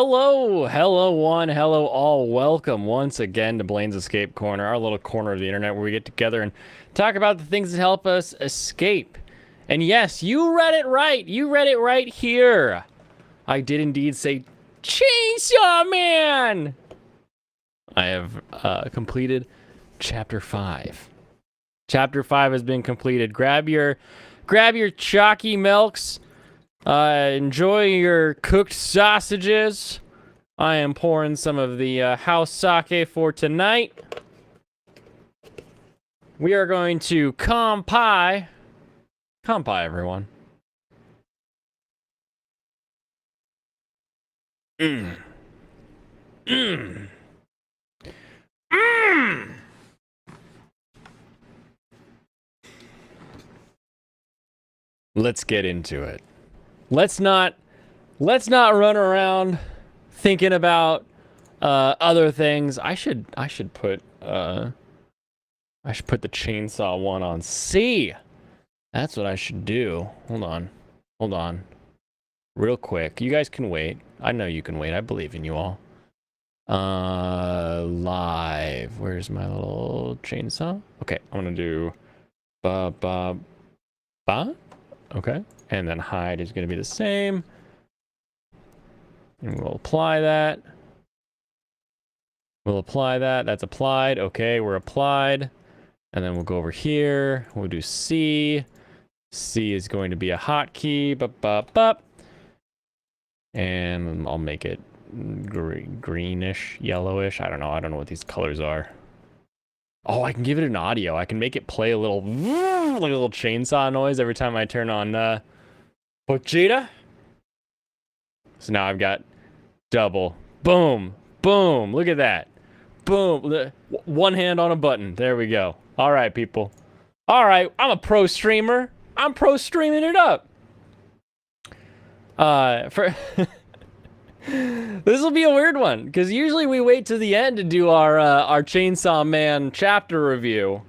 Hello one, hello all. Welcome once again to Blaine's Escape Corner, our little corner of the internet where we get together and talk about the things that help us escape. And yes, you read it right. You read it right here. I did indeed say Chainsaw Man. I have completed Chapter 5. Chapter 5 has been completed. Grab your chalky milks. Enjoy your cooked sausages. I am pouring some of the house sake for tonight. We are going to kampai. Kampai, everyone. Mmm. Mmm. Mmm. Let's get into it. Let's not run around thinking about other things. I should put the chainsaw one on C. That's what I should do. Hold on. Real quick. You guys can wait. I know you can wait. I believe in you all. Live. Where's my little chainsaw? Okay, I'm gonna do ba. Okay. And then hide is going to be the same. And we'll apply that. That's applied. Okay, we're applied. And then we'll go over here. We'll do C. C is going to be a hotkey. And I'll make it greenish, yellowish. I don't know what these colors are. Oh, I can give it an audio. I can make it play a little, like a little chainsaw noise every time I turn on Pochita. So now I've got double. Boom. Boom. Look at that. Boom. One hand on a button. There we go. All right, people. All right. I'm a pro streamer. I'm pro streaming it up. This will be a weird one because usually we wait to the end to do our Chainsaw Man chapter review.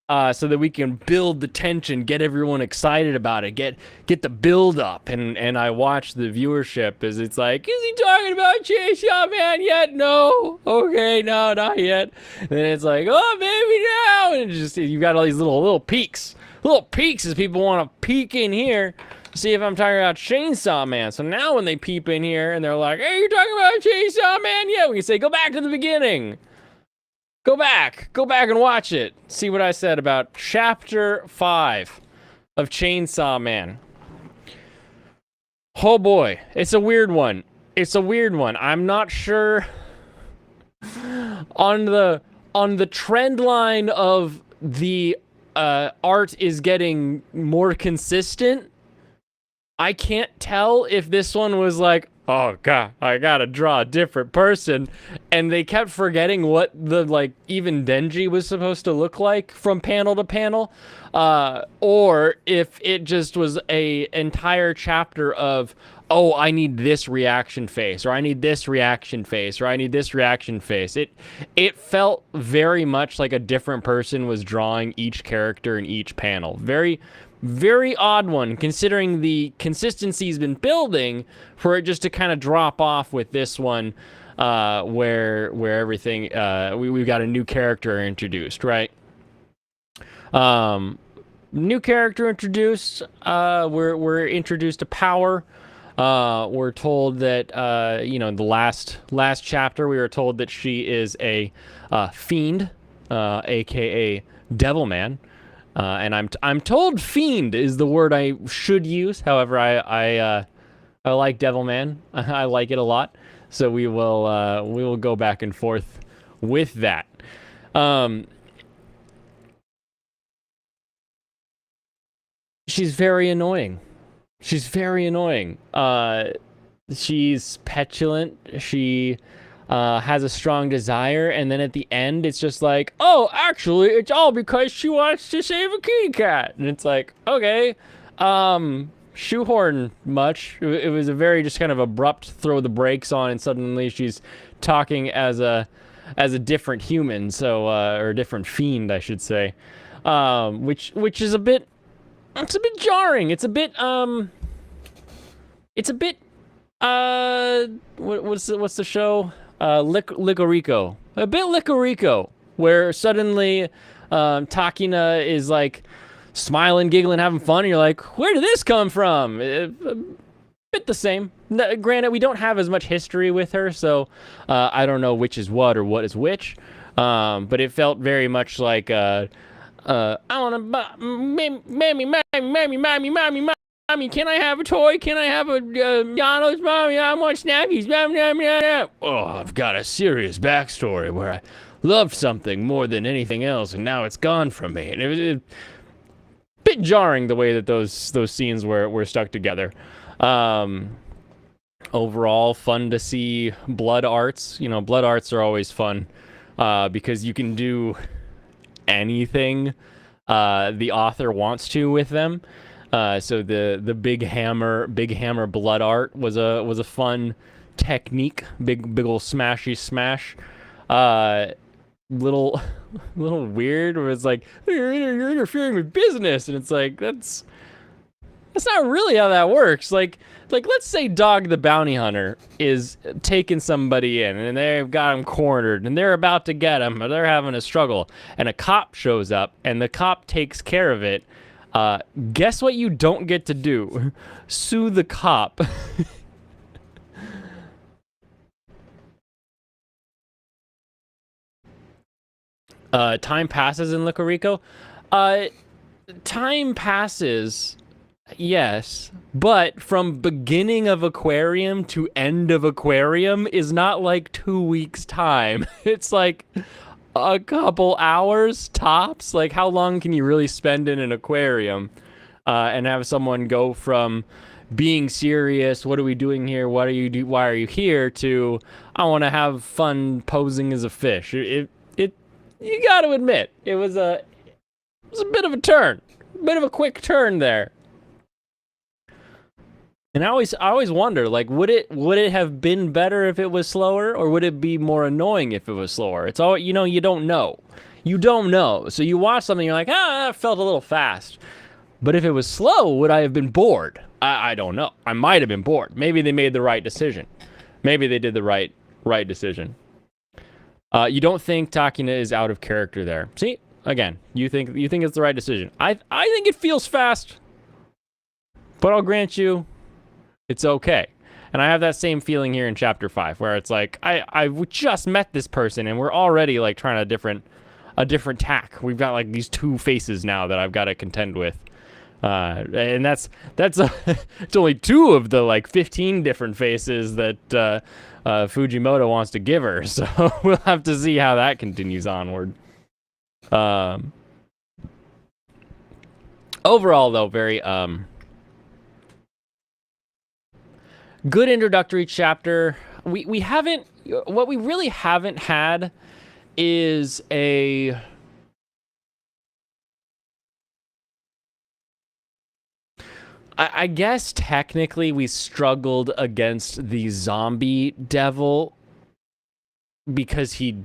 So that we can build the tension, get everyone excited about it, get the build up, and I watch the viewership as it's like, is he talking about Chainsaw Man yet? No. Okay, no, not yet. And then it's like, oh, maybe now, and it's just you've got all these little peaks as people want to peek in here, see if I'm talking about Chainsaw Man. So now when they peep in here and they're like, hey, you talking about Chainsaw Man yet? We can say, go back to the beginning. Go back and watch it. See what I said about Chapter 5 of Chainsaw Man. Oh boy, it's a weird one. I'm not sure on the trend line of the art is getting more consistent. I can't tell if this one was like, oh god, I gotta draw a different person, and they kept forgetting what the even Denji was supposed to look like from panel to panel, or if it just was a entire chapter of, oh, I need this reaction face, or I need this reaction face, or I need this reaction face. It felt very much like a different person was drawing each character in each panel. Very odd one, considering the consistency's been building for it just to kind of drop off with this one, where everything we've got a new character introduced, right? New character introduced. We're introduced to Power. We're told that the last chapter we were told that she is a fiend, aka Devilman. And I'm told fiend is the word I should use. However, I like Devilman. I like it a lot. So we will go back and forth with that. She's very annoying. She's petulant. She has a strong desire, and then at the end it's just like, oh, actually it's all because she wants to save a kitty cat. And it's like, okay, shoehorn much. It was a very just kind of abrupt throw the brakes on, and suddenly she's talking as a different human, so or a different fiend, I should say, which is a bit jarring. It's a bit What's the show? Licorico. A bit Licorico, where suddenly Takina is like smiling, giggling, having fun, and you're like, where did this come from? A bit the same. Granted, we don't have as much history with her, so I don't know which is what or what is which. But it felt very much like I want to mommy, can I have a toy? Can I have a Yano's mommy? I want snackies. Oh, I've got a serious backstory where I loved something more than anything else, and now it's gone from me. And it was a bit jarring the way that those scenes were stuck together. Overall, fun to see blood arts. You know, blood arts are always fun because you can do anything the author wants to with them. So the big hammer blood art was a fun technique. Big ol' smashy smash. Little weird where it's like you're interfering with business, and it's like that's not really how that works. Like let's say Dog the Bounty Hunter is taking somebody in and they've got him cornered and they're about to get him, or they're having a struggle, and a cop shows up and the cop takes care of it. Guess what you don't get to do? Sue the cop. Time passes in Licorico. Time passes, yes, but from beginning of aquarium to end of aquarium is not like 2 weeks time. It's like a couple hours tops. Like, how long can you really spend in an aquarium and have someone go from being serious, what are we doing here, why are you here, to I want to have fun posing as a fish. It you got to admit it was a bit of a turn, a bit of a quick turn there. And I always wonder, like, would it have been better if it was slower, or would it be more annoying if it was slower? It's all, you don't know. You don't know. So you watch something, you're like, that felt a little fast. But if it was slow, would I have been bored? I don't know. I might have been bored. Maybe they made the right decision. Maybe they did the right decision. You don't think Takina is out of character there? See, again, you think it's the right decision. I think it feels fast, but I'll grant you, it's okay. And I have that same feeling here in chapter 5, where it's like I just met this person and we're already like trying a different tack. We've got like these two faces now that I've got to contend with. And that's it's only 2 of the like 15 different faces that Fujimoto wants to give her. So we'll have to see how that continues onward. Overall, though, very good introductory chapter. We haven't, what we really haven't had is I guess technically we struggled against the zombie devil because he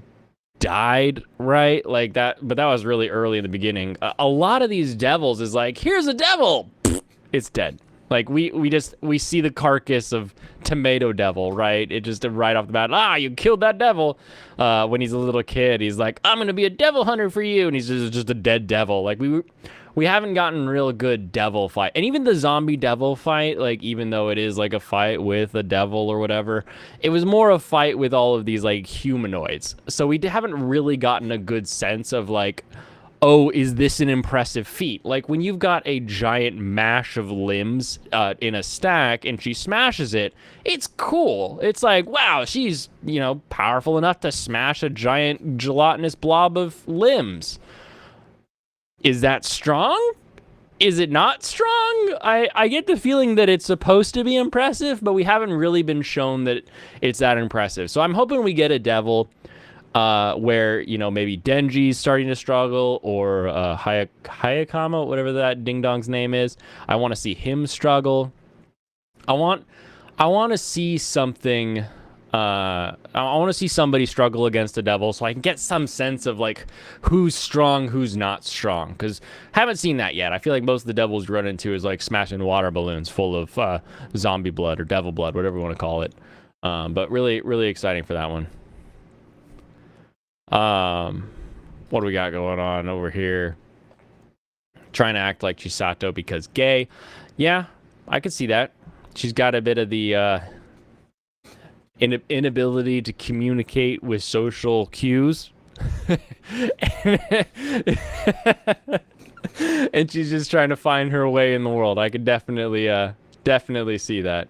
died, right? Like that, but that was really early in the beginning. A lot of these devils is like, here's a devil, it's dead. Like we see the carcass of Tomato Devil, right? It just right off the bat, you killed that devil. When he's a little kid, he's like, I'm gonna be a devil hunter for you, and he's just a dead devil. Like we haven't gotten real good devil fight. And even the zombie devil fight, like, even though it is like a fight with a devil or whatever, it was more a fight with all of these like humanoids. So we haven't really gotten a good sense of like, oh, is this an impressive feat? Like when you've got a giant mash of limbs in a stack and she smashes it, it's cool. It's like, wow, she's, powerful enough to smash a giant gelatinous blob of limbs. Is that strong? Is it not strong? I get the feeling that it's supposed to be impressive, but we haven't really been shown that it's that impressive. So I'm hoping we get a devil where, maybe Denji's starting to struggle, or Hayakama, whatever that ding-dong's name is. I want to see him struggle. I want to see something I want to see somebody struggle against a devil so I can get some sense of like who's strong, who's not strong. Because haven't seen that yet. I feel like most of the devils you run into is like smashing water balloons full of zombie blood or devil blood, whatever you want to call it. But really, really exciting for that one. What do we got going on over here? Trying to act like Chisato because gay. Yeah, I could see that. She's got a bit of the inability to communicate with social cues. And she's just trying to find her way in the world. I could definitely see that.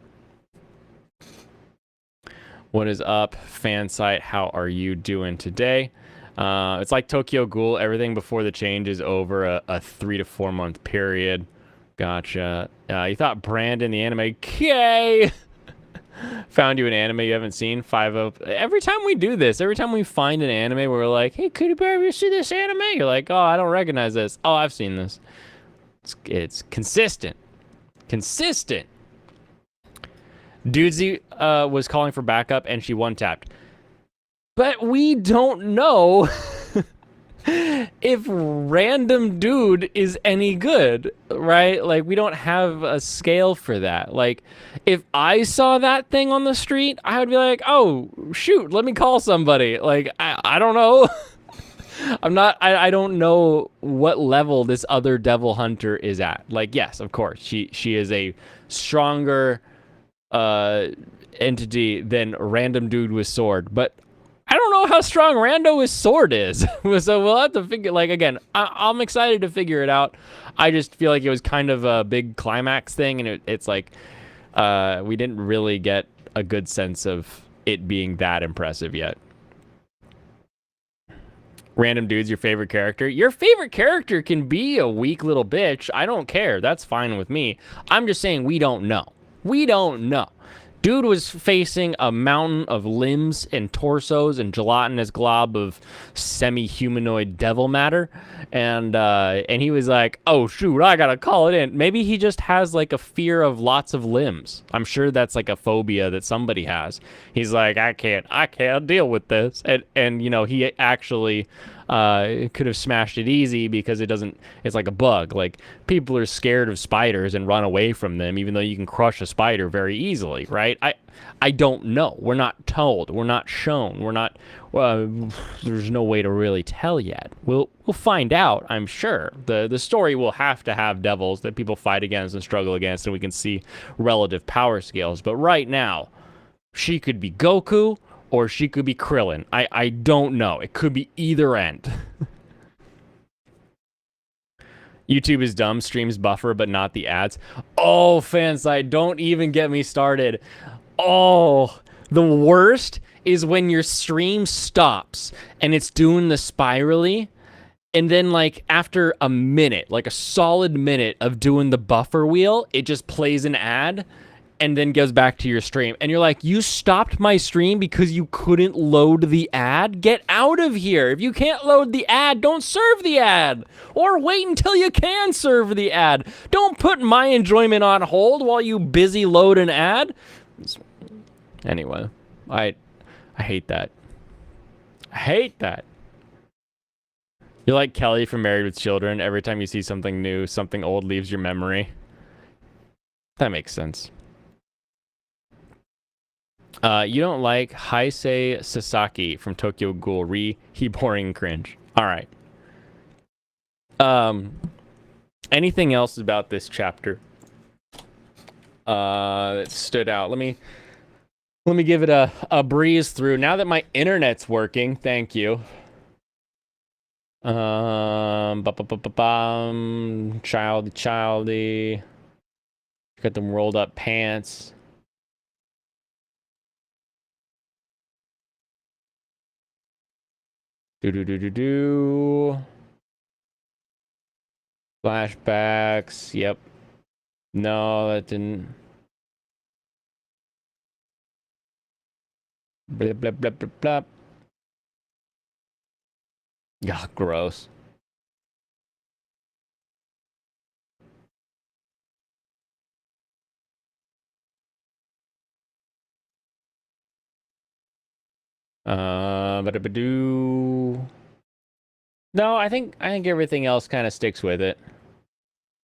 What is up, fan site? How are you doing today? It's like Tokyo Ghoul. Everything before the change is over a 3 to 4 month period. Gotcha. You thought Brandon the anime? Okay. Found you an anime you haven't seen. 5 Every time we do this, every time we find an anime, we're like, "Hey, Cootie Bear, have you seen this anime?" You're like, "Oh, I don't recognize this." Oh, I've seen this. It's consistent. Consistent. Dudesy was calling for backup and she one-tapped. But we don't know if random dude is any good, right? Like, we don't have a scale for that. Like, if I saw that thing on the street, I would be like, oh, shoot, let me call somebody. Like, I don't know. I don't know what level this other devil hunter is at. Like, yes, of course, she is a stronger entity than random dude with sword, but I don't know how strong Rando with sword is. So we'll have to figure, like, again, I'm excited to figure it out. I just feel like it was kind of a big climax thing, and it's like we didn't really get a good sense of it being that impressive yet. Random dude's your favorite character? Your favorite character can be a weak little bitch. I don't care. That's fine with me. I'm just saying we don't know. We don't know. Dude was facing a mountain of limbs and torsos and gelatinous glob of semi-humanoid devil matter, and he was like, "Oh shoot, I gotta call it in." Maybe he just has like a fear of lots of limbs. I'm sure that's like a phobia that somebody has. He's like, I can't deal with this, and you know, he actually could have smashed it easy because it's like a bug. Like, people are scared of spiders and run away from them, even though you can crush a spider very easily, right? I don't know. We're not told. We're not shown. We're not, there's no way to really tell yet. We'll find out, I'm sure. The story will have to have devils that people fight against and struggle against, and we can see relative power scales. But right now, she could be Goku, or she could be Krillin. I don't know. It could be either end. YouTube is dumb. Streams buffer, but not the ads. Oh, fansite, don't even get me started. Oh, the worst is when your stream stops and it's doing the spirally, and then like after a minute, like a solid minute of doing the buffer wheel, it just plays an ad and then goes back to your stream. And you're like, you stopped my stream because you couldn't load the ad? Get out of here. If you can't load the ad, don't serve the ad. Or wait until you can serve the ad. Don't put my enjoyment on hold while you busy load an ad. Anyway, I hate that. I hate that. You're like Kelly from Married with Children. Every time you see something new, something old leaves your memory. That makes sense. You don't like Heisei Sasaki from Tokyo Ghoul. He boring cringe. All right. Anything else about this chapter that stood out? Let me give it a breeze through. Now that my internet's working, thank you. Childy. Got them rolled up pants. Do. Flashbacks. Yep. No, that didn't. Blah, blah, blah, blah, blah. Yeah, gross. But no, I think everything else kind of sticks with it.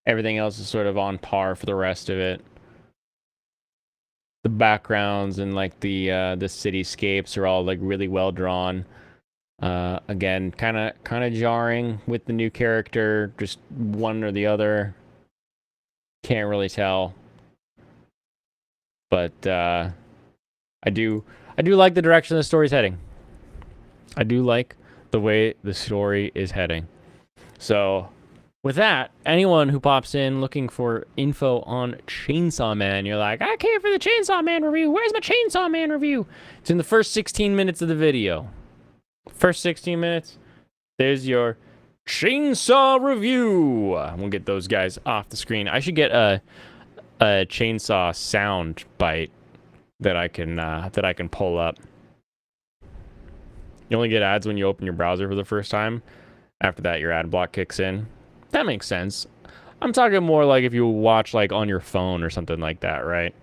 Everything else is sort of on par for the rest of it. The backgrounds and like the cityscapes are all like really well drawn. Again, kind of jarring with the new character, just one or the other. Can't really tell. But I do like the direction the story's heading. I do like the way the story is heading. So, with that, anyone who pops in looking for info on Chainsaw Man, you're like, I came for the Chainsaw Man review. Where's my Chainsaw Man review? It's in the first 16 minutes of the video. First 16 minutes, there's your Chainsaw review. We'll get those guys off the screen. I should get a chainsaw sound bite that I can pull up. You only get ads when you open your browser for the first time. After that, your ad block kicks in. That makes sense. I'm talking more like if you watch like on your phone or something like that, right?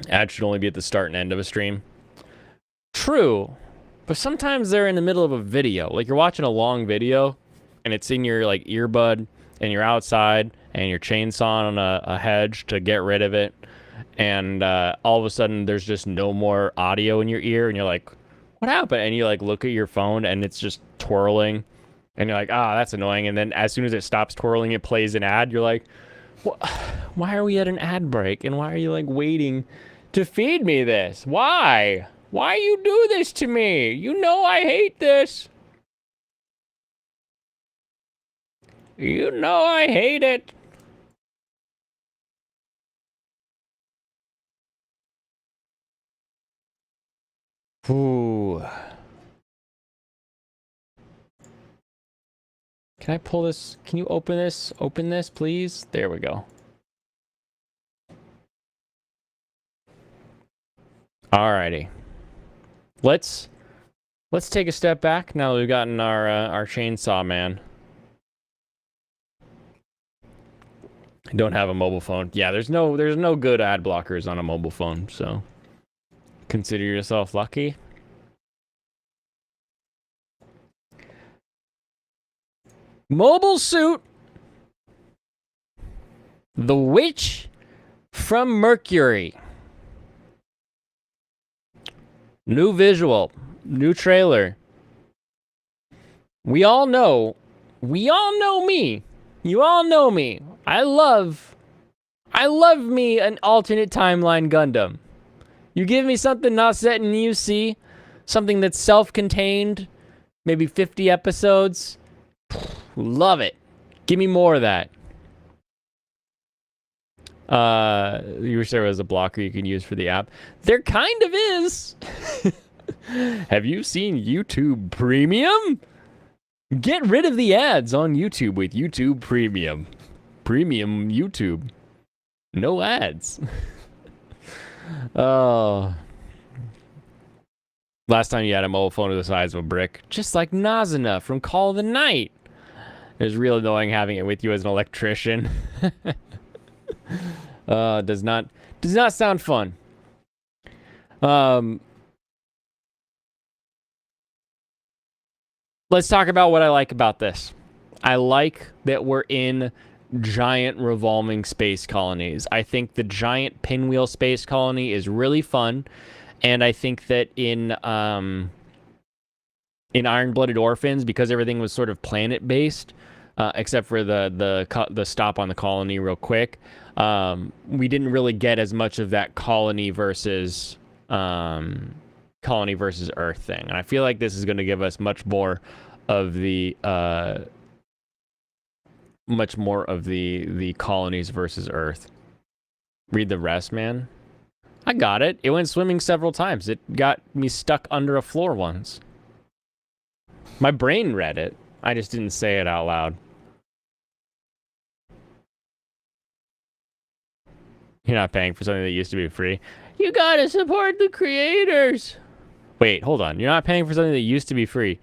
Ads should only be at the start and end of a stream. True, but sometimes they're in the middle of a video. Like you're watching a long video, and it's in your like earbud, and you're outside, and you're chainsawing on a hedge to get rid of it, and all of a sudden there's just no more audio in your ear, and you're like, what happened? And you like look at your phone, and it's just twirling, and you're like, that's annoying. And then as soon as it stops twirling, it plays an ad. You're like, why are we at an ad break? And why are you like waiting to feed me this? Why? Why you do this to me? You know I hate this. You know I hate it. Ooh. Can I pull this? Can you open this? Open this, please? There we go. Alrighty. Let's take a step back now that we've gotten our Chainsaw Man. I don't have a mobile phone. Yeah, there's no good ad blockers on a mobile phone, so consider yourself lucky. Mobile Suit. The Witch from Mercury. New visual, new trailer. We all know me. You all know me. I love me an alternate timeline Gundam. You give me something not set in UC, something that's self-contained, maybe 50 episodes. Love it. Give me more of that. You wish there was a blocker you can use for the app. There kind of is. Have you seen YouTube Premium? Get rid of the ads on YouTube with YouTube Premium. Premium YouTube. No ads. Oh. Last time you had a mobile phone the size of a brick, just like Nazuna from Call of the Night. It was real annoying having it with you as an electrician. Does not sound fun. Let's talk about what I like about this. I like that we're in giant revolving space colonies. I think the giant pinwheel space colony is really fun, and I think that in Iron-Blooded Orphans, because everything was sort of planet-based, except for the stop on the colony real quick, we didn't really get as much of that colony versus Earth thing. And I feel like this is going to give us much more of the colonies versus Earth. Read the rest, man. I got it. It went swimming several times. It got me stuck under a floor once. My brain read it. I just didn't say it out loud. You're not paying for something that used to be free. You gotta support the creators. Wait, hold on. You're not paying for something that used to be free.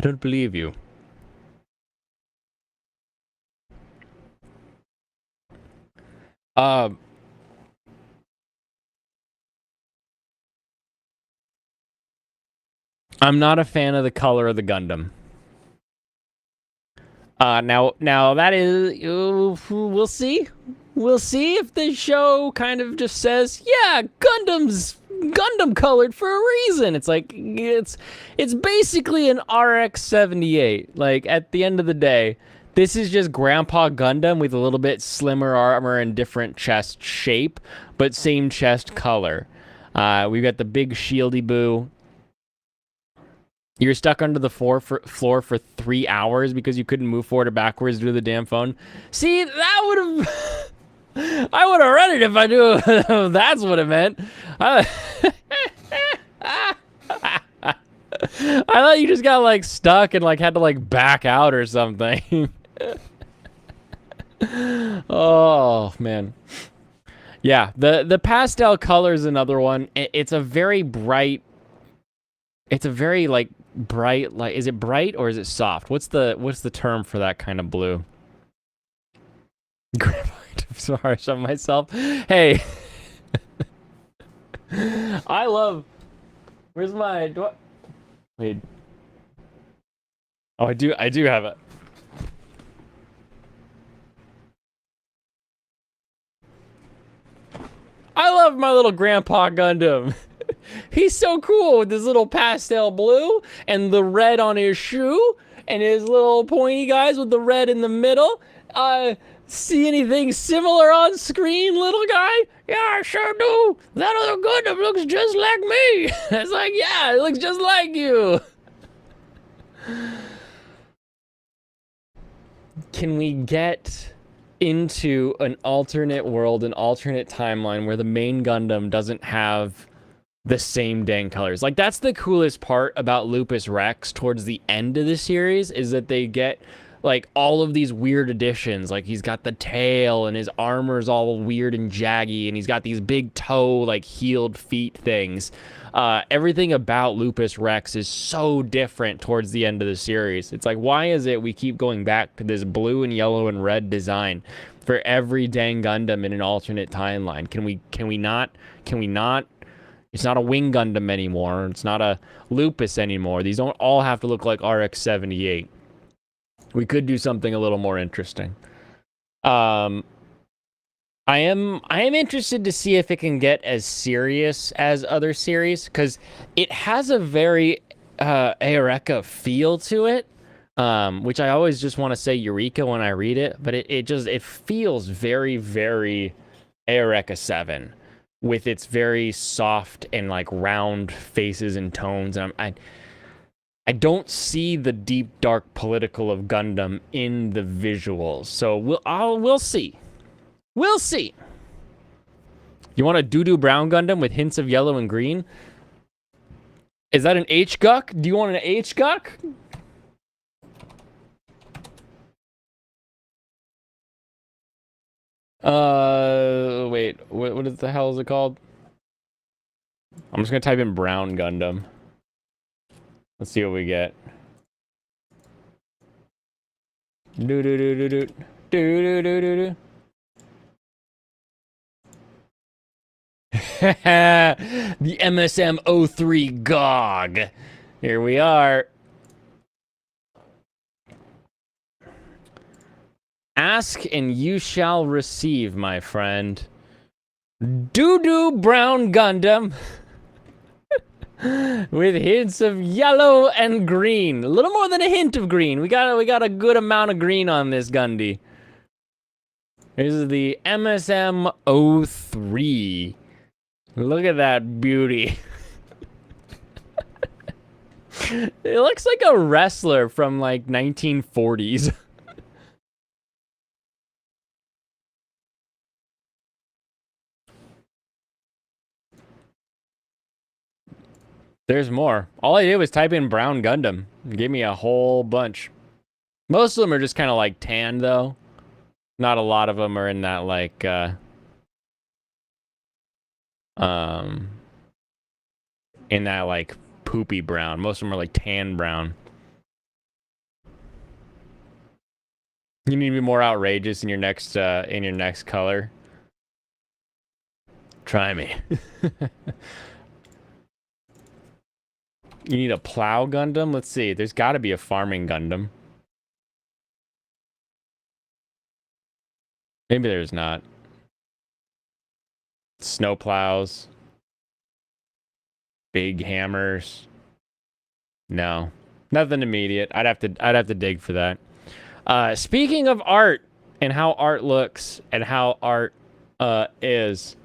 don't believe you. Uh, I'm not a fan of the color of the Gundam. Now that is, we'll see. We'll see if the show kind of just says, yeah, Gundam's Gundam colored for a reason. It's like it's basically an RX-78. Like at the end of the day, this is just Grandpa Gundam with a little bit slimmer armor and different chest shape, but same chest color. We've got the big shieldy boo. You're stuck under the floor for 3 hours because you couldn't move forward or backwards due to the damn phone. See, that would have... I would have read it if I knew that's what it meant. I thought you just got, like, stuck and, like, had to, like, back out or something. Oh, man. Yeah, the pastel color is another one. It's a very bright... It's a very, like, bright, like, is it bright or is it soft? What's the term for that kind of blue? Grandpa, I'm so harsh on myself. Hey. I love, where's my, wait. Oh, I do have it. I love my little Grandpa Gundam. He's so cool with his little pastel blue and the red on his shoe and his little pointy guys with the red in the middle. See anything similar on screen, little guy? Yeah, I sure do. That other Gundam looks just like me. It's like, yeah, it looks just like you. Can we get into an alternate world, an alternate timeline where the main Gundam doesn't have the same dang colors? Like, that's the coolest part about Lupus Rex towards the end of the series, is that they get like all of these weird additions. Like, he's got the tail and his armor's all weird and jaggy, and he's got these big toe, like, heeled feet things. Everything about Lupus Rex is so different towards the end of the series. It's like, why is it we keep going back to this blue and yellow and red design for every dang Gundam in an alternate timeline? Can we not? It's not a Wing Gundam anymore. It's not a Lupus anymore. These don't all have to look like RX-78. We could do something a little more interesting. I am interested to see if it can get as serious as other series, because it has a very Eureka feel to it, which I always just want to say Eureka when I read it, but it feels very, very Eureka 7 with its very soft and like round faces and tones. And I don't see the deep, dark political of Gundam in the visuals, so we'll see. We'll see. You want a doo-doo brown Gundam with hints of yellow and green? Is that an H-Guck? Do you want an H-Guck? Wait. What the hell is it called? I'm just gonna type in brown Gundam. Let's see what we get. Do-do-do-do-do. Do-do-do-do-do. The MSM-03 GOG. Here we are. Ask and you shall receive, my friend. Doo-doo brown Gundam. With hints of yellow and green. A little more than a hint of green. We got a good amount of green on this Gundy. Here's the MSM-03. Look at that beauty. It looks like a wrestler from like 1940s. There's more. All I did was type in brown Gundam. It gave me a whole bunch. Most of them are just kind of like tan though. Not a lot of them are in that like in that like poopy brown. Most of them are like tan brown. You need to be more outrageous in your next color. Try me. You need a plow Gundam? Let's see. There's got to be a farming Gundam. Maybe there's not. Snow plows. Big hammers. No. Nothing immediate. I'd have to dig for that. Speaking of art and how art looks and how art is.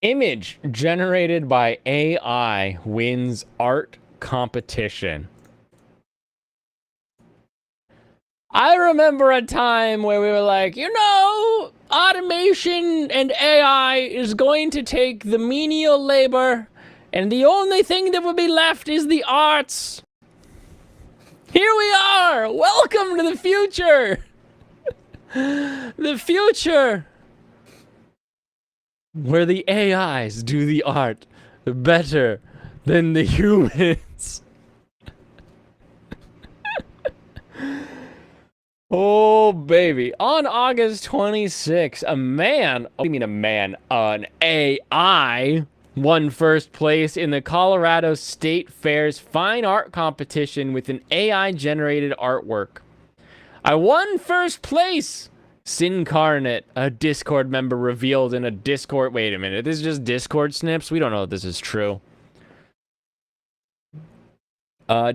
Image generated by AI wins art competition. I remember a time where we were like, you know, automation and AI is going to take the menial labor, and the only thing that will be left is the arts. Here we are! Welcome to the future! The future! Where the AIs do the art better than the humans. Oh, baby. On August 26th, an AI won first place in the Colorado State Fair's Fine Art Competition with an AI-generated artwork. I won first place! Sincarnate, a Discord member, revealed in a Discord... Wait a minute, this is just Discord snips? We don't know if this is true.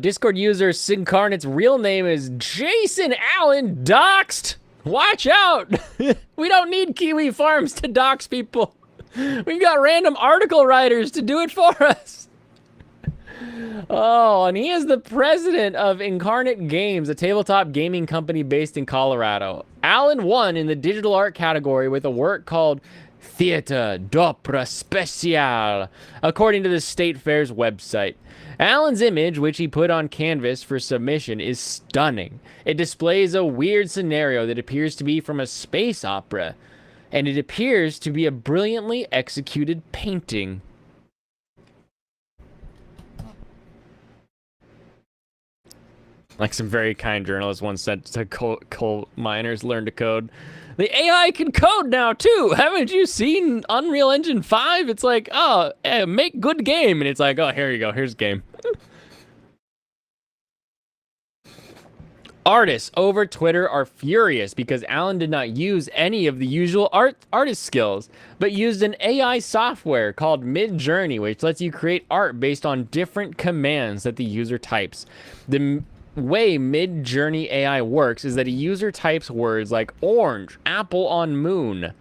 Discord user Sincarnate's real name is Jason Allen Doxed! Watch out! We don't need Kiwi Farms to dox people. We've got random article writers to do it for us. Oh, and he is the president of Incarnate Games, a tabletop gaming company based in Colorado. Allen won in the digital art category with a work called Theater d'Opera Speciale, according to the State Fair's website. Allen's image, which he put on canvas for submission, is stunning. It displays a weird scenario that appears to be from a space opera, and it appears to be a brilliantly executed painting. Like some very kind journalist once said to coal miners, learn to code. The AI can code now, too. Haven't you seen Unreal Engine 5? It's like, oh, make good game. And it's like, oh, here you go. Here's game. Artists over Twitter are furious because Allen did not use any of the usual artist skills, but used an AI software called Midjourney, which lets you create art based on different commands that the user types. The way Midjourney AI works is that a user types words like orange, apple on moon,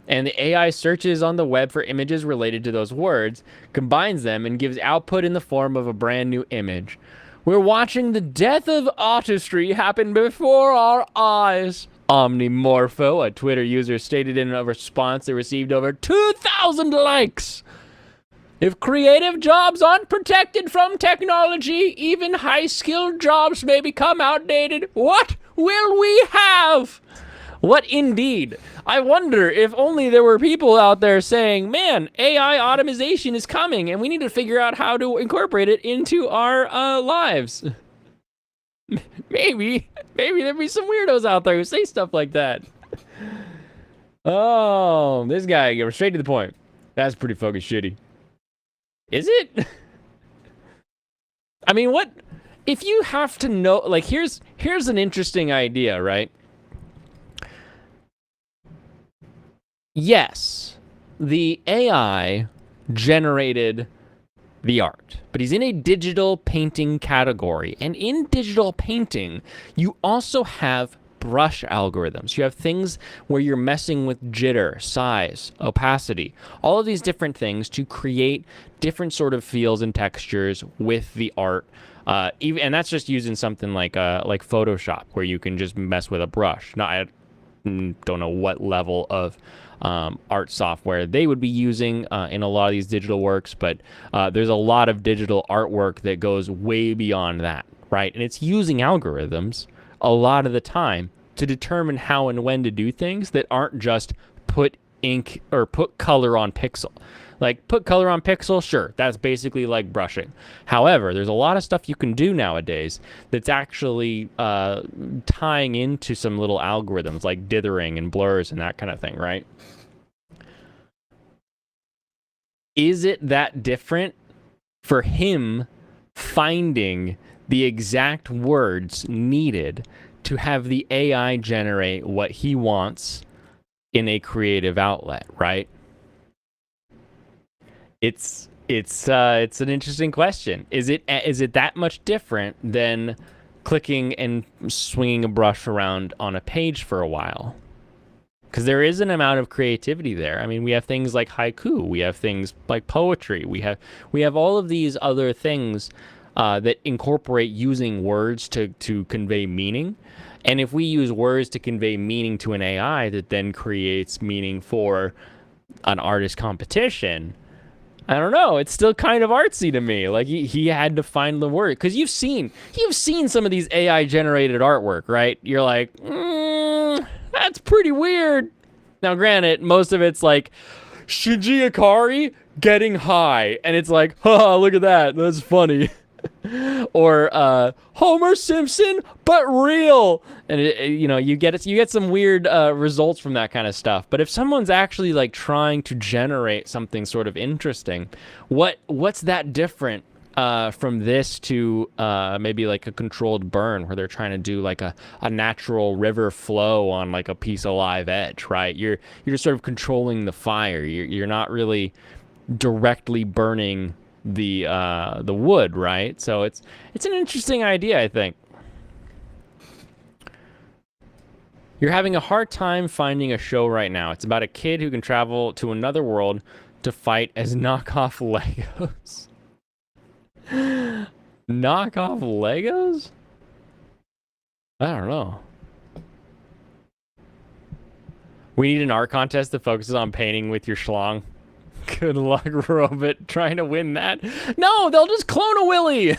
and the AI searches on the web for images related to those words, combines them, and gives output in the form of a brand new image. We're watching the death of artistry happen before our eyes. Omnimorpho, a Twitter user, stated in a response that received over 2,000 likes. If creative jobs aren't protected from technology, even high-skilled jobs may become outdated. What will we have? What indeed? I wonder if only there were people out there saying, man, AI automation is coming, and we need to figure out how to incorporate it into our lives. Maybe there'd be some weirdos out there who say stuff like that. Oh, this guy goes straight to the point. That's pretty fucking shitty. Is it? I mean, what if you have to know, like, here's an interesting idea, right? Yes, the AI generated the art, but he's in a digital painting category. And in digital painting, you also have brush algorithms. You have things where you're messing with jitter, size, opacity, all of these different things to create different sort of feels and textures with the art. And that's just using something like Photoshop, where you can just mess with a brush. Now, I don't know what level of art software they would be using in a lot of these digital works, but there's a lot of digital artwork that goes way beyond that, right? And it's using algorithms a lot of the time to determine how and when to do things that aren't just put ink or put color on pixel. Like, put color on pixel, sure, that's basically like brushing. However, there's a lot of stuff you can do nowadays that's actually tying into some little algorithms like dithering and blurs and that kind of thing, right? Is it that different for him finding the exact words needed to have the AI generate what he wants in a creative outlet, right? It's an interesting question. Is it that much different than clicking and swinging a brush around on a page for a while? Because there is an amount of creativity there. I mean, we have things like haiku, we have things like poetry, we have all of these other things that incorporate using words to convey meaning. And if we use words to convey meaning to an AI that then creates meaning for an artist competition, I don't know. It's still kind of artsy to me. Like he had to find the word, because you've seen some of these AI generated artwork, right? You're like, that's pretty weird. Now, granted, most of it's like Shinji Ikari getting high, and it's like, haha, look at that. That's funny. Or Homer Simpson, but real. And you get some weird results from that kind of stuff. But if someone's actually like trying to generate something sort of interesting, what's that different from this to maybe like a controlled burn where they're trying to do like a natural river flow on like a piece of live edge, right? You're just sort of controlling the fire. You're not really directly burning the wood, right? So it's an interesting idea, I think. You're having a hard time finding a show right now. It's about a kid who can travel to another world to fight as knockoff Legos. Knockoff Legos? I don't know. We need an art contest that focuses on painting with your schlong. Good luck, Robot, trying to win that. No, they'll just clone a Willy.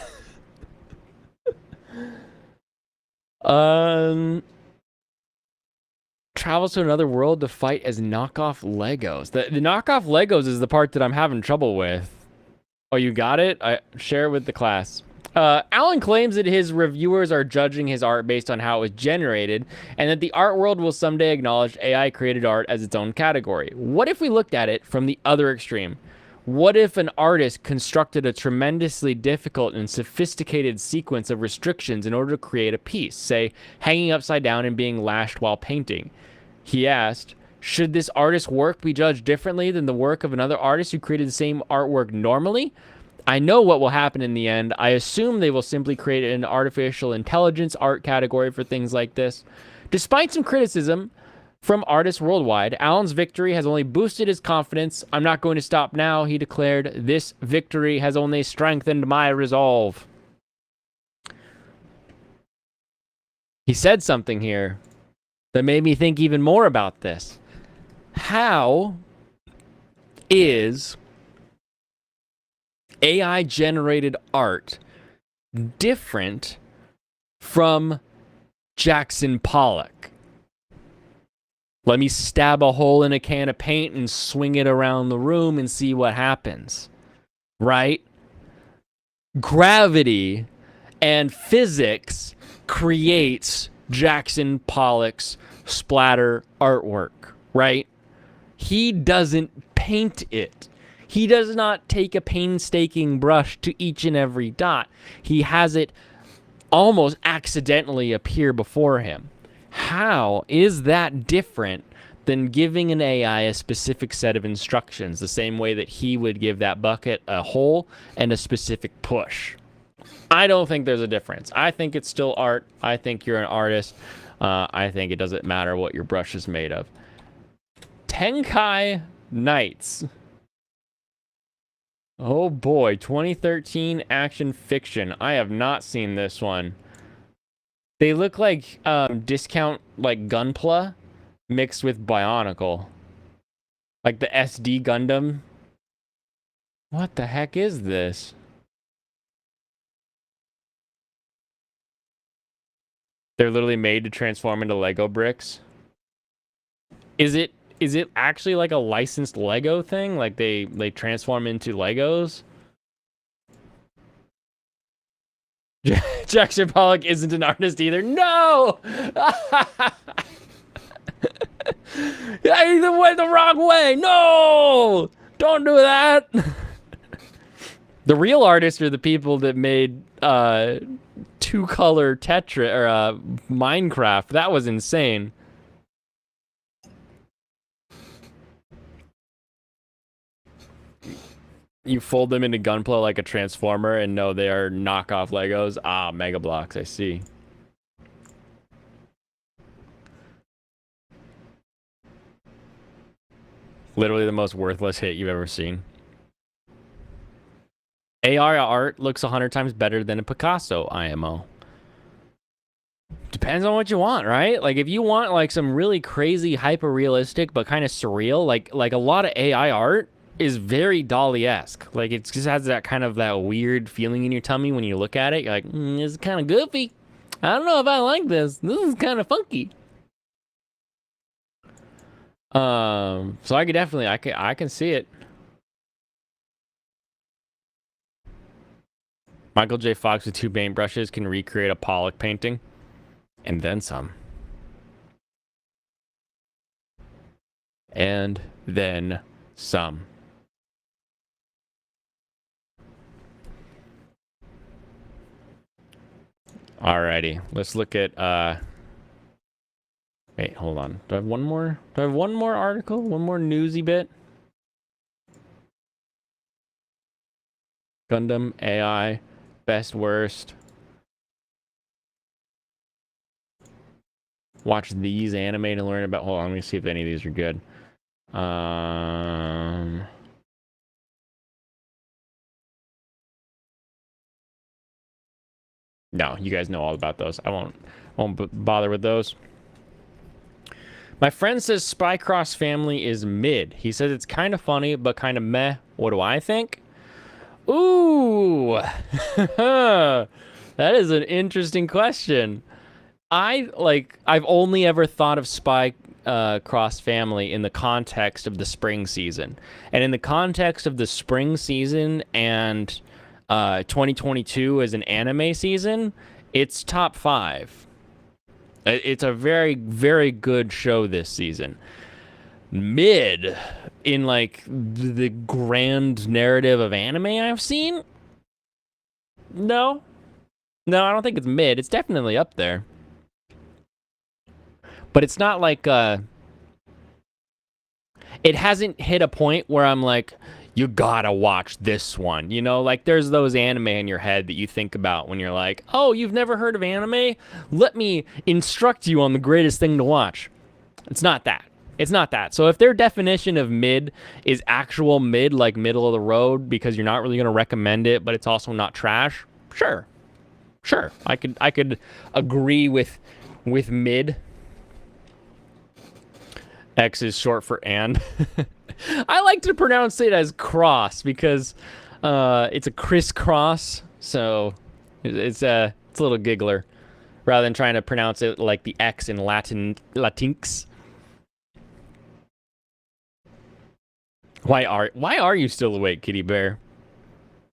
Travels to another world to fight as knockoff Legos. The knockoff Legos is the part that I'm having trouble with. Oh, you got it? I share it with the class. Alan claims that his reviewers are judging his art based on how it was generated, and that the art world will someday acknowledge AI-created art as its own category. What if we looked at it from the other extreme? What if an artist constructed a tremendously difficult and sophisticated sequence of restrictions in order to create a piece, say, hanging upside down and being lashed while painting? He asked, should this artist's work be judged differently than the work of another artist who created the same artwork normally? I know what will happen in the end. I assume they will simply create an artificial intelligence art category for things like this. Despite some criticism from artists worldwide, Alan's victory has only boosted his confidence. I'm not going to stop now, he declared. This victory has only strengthened my resolve. He said something here that made me think even more about this. How is AI-generated art different from Jackson Pollock? Let me stab a hole in a can of paint and swing it around the room and see what happens, right? Gravity and physics creates Jackson Pollock's splatter artwork, right? He doesn't paint it. He does not take a painstaking brush to each and every dot. He has it almost accidentally appear before him. How is that different than giving an AI a specific set of instructions, the same way that he would give that bucket a hole and a specific push? I don't think there's a difference. I think it's still art. I think you're an artist. I think it doesn't matter what your brush is made of. Tenkai Knights. Oh boy, 2013 action fiction. I have not seen this one. They look like discount like Gunpla mixed with Bionicle. Like the SD Gundam. What the heck is this? They're literally made to transform into Lego bricks. Is it is it actually like a licensed Lego thing? Like they transform into Legos? Jackson Pollock isn't an artist either. No! Yeah, he went the wrong way. No! Don't do that. The real artists are the people that made two-color Tetra or Minecraft. That was insane. You fold them into Gunpla like a transformer, and no, they are knockoff Legos. Ah, Mega Bloks, I see. Literally the most worthless hit you've ever seen. AR art looks 100 times better than a Picasso IMO. Depends on what you want, right? Like if you want like some really crazy hyper realistic but kind of surreal, like a lot of AI art is very Dali-esque. Like it just has that kind of that weird feeling in your tummy when you look at it. You're like, this is kind of goofy. I don't know if I like this. This is kind of funky. So I could definitely, I can see it. Michael J. Fox with 2 paintbrushes can recreate a Pollock painting, and then some. And then some. Alrighty, let's look at wait, hold on. Do I have one more? Do I have one more article? One more newsy bit? Gundam AI, best worst. Watch these anime to learn about. Hold on, let me see if any of these are good. No, you guys know all about those. I won't bother with those. My friend says Spycross Family is mid. He says it's kind of funny, but kind of meh. What do I think? Ooh, that is an interesting question. I've only ever thought of Spycross Family in the context of the spring season, and in the context of the spring season and 2022 as an anime season, it's top 5. It's a very, very good show this season. Mid in like the grand narrative of anime I've seen? No, I don't think it's mid. It's definitely up there, but it's not like it hasn't hit a point where I'm like, you gotta watch this one, you know? Like there's those anime in your head that you think about when you're like, oh, you've never heard of anime? Let me instruct you on the greatest thing to watch. It's not that. It's not that. So if their definition of mid is actual mid, like middle of the road, because you're not really going to recommend it, but it's also not trash, sure. I could agree with mid. X is short for and. I like to pronounce it as cross because it's a crisscross, so it's a little giggler rather than trying to pronounce it like the X in Latinx. Why are you still awake, Kitty Bear?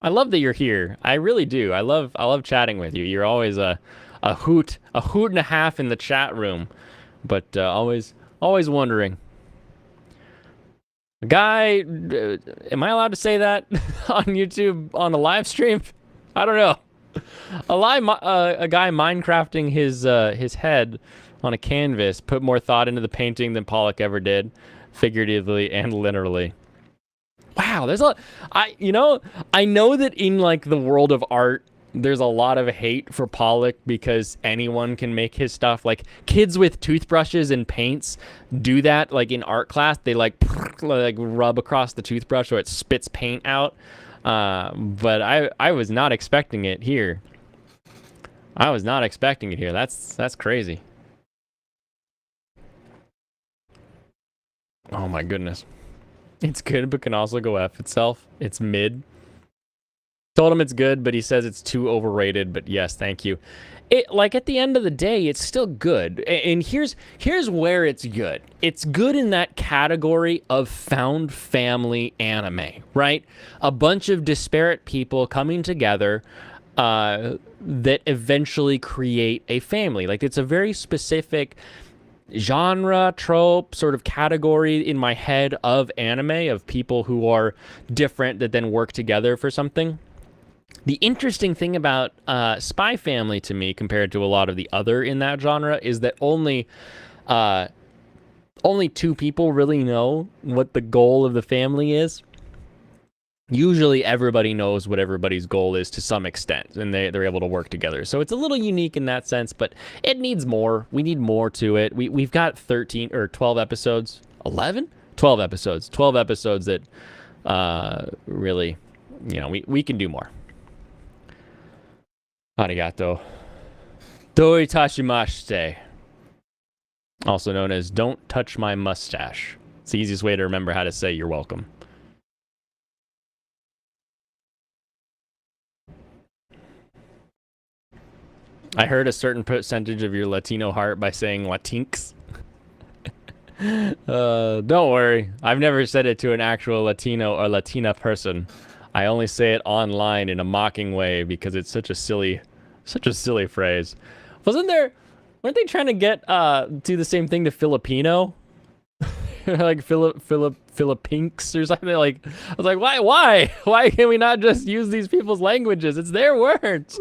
I love that you're here. I really do. I love chatting with you. You're always a hoot and a half in the chat room, but always wondering. Guy, am I allowed to say that on YouTube on a live stream? I don't know. A guy Minecrafting his head on a canvas put more thought into the painting than Pollock ever did, figuratively and literally. Wow, there's I know that in like the world of art, there's a lot of hate for Pollock because anyone can make his stuff. Like kids with toothbrushes and paints do that. Like in art class, they like rub across the toothbrush so it spits paint out. But I was not expecting it here. That's crazy. Oh my goodness. It's good, but can also go F itself. It's mid. Told him it's good, but he says it's too overrated. But yes, thank you. it, like, at the end of the day, it's still good. And here's where it's good. It's good in that category of found family anime, right? A bunch of disparate people coming together that eventually create a family. Like, it's a very specific genre, trope, sort of category in my head of anime, of people who are different that then work together for something. The interesting thing about Spy Family to me, compared to a lot of the other in that genre, is that only two people really know what the goal of the family is. Usually everybody knows what everybody's goal is to some extent, and they're able to work together. So it's a little unique in that sense, but it needs more. We need more to it. We've got 13 or 12 episodes. 11? 12 episodes. 12 episodes that really, we can do more. Arigato. Doi tashimashite. Also known as don't touch my mustache. It's the easiest way to remember how to say you're welcome. I heard a certain percentage of your Latino heart by saying Latinx. Don't worry. I've never said it to an actual Latino or Latina person. I only say it online in a mocking way because it's such a silly phrase. Weren't they trying to get do the same thing to Filipino? Like Philippinks or something? Like, I was like, why can we not just use these people's languages? It's their words.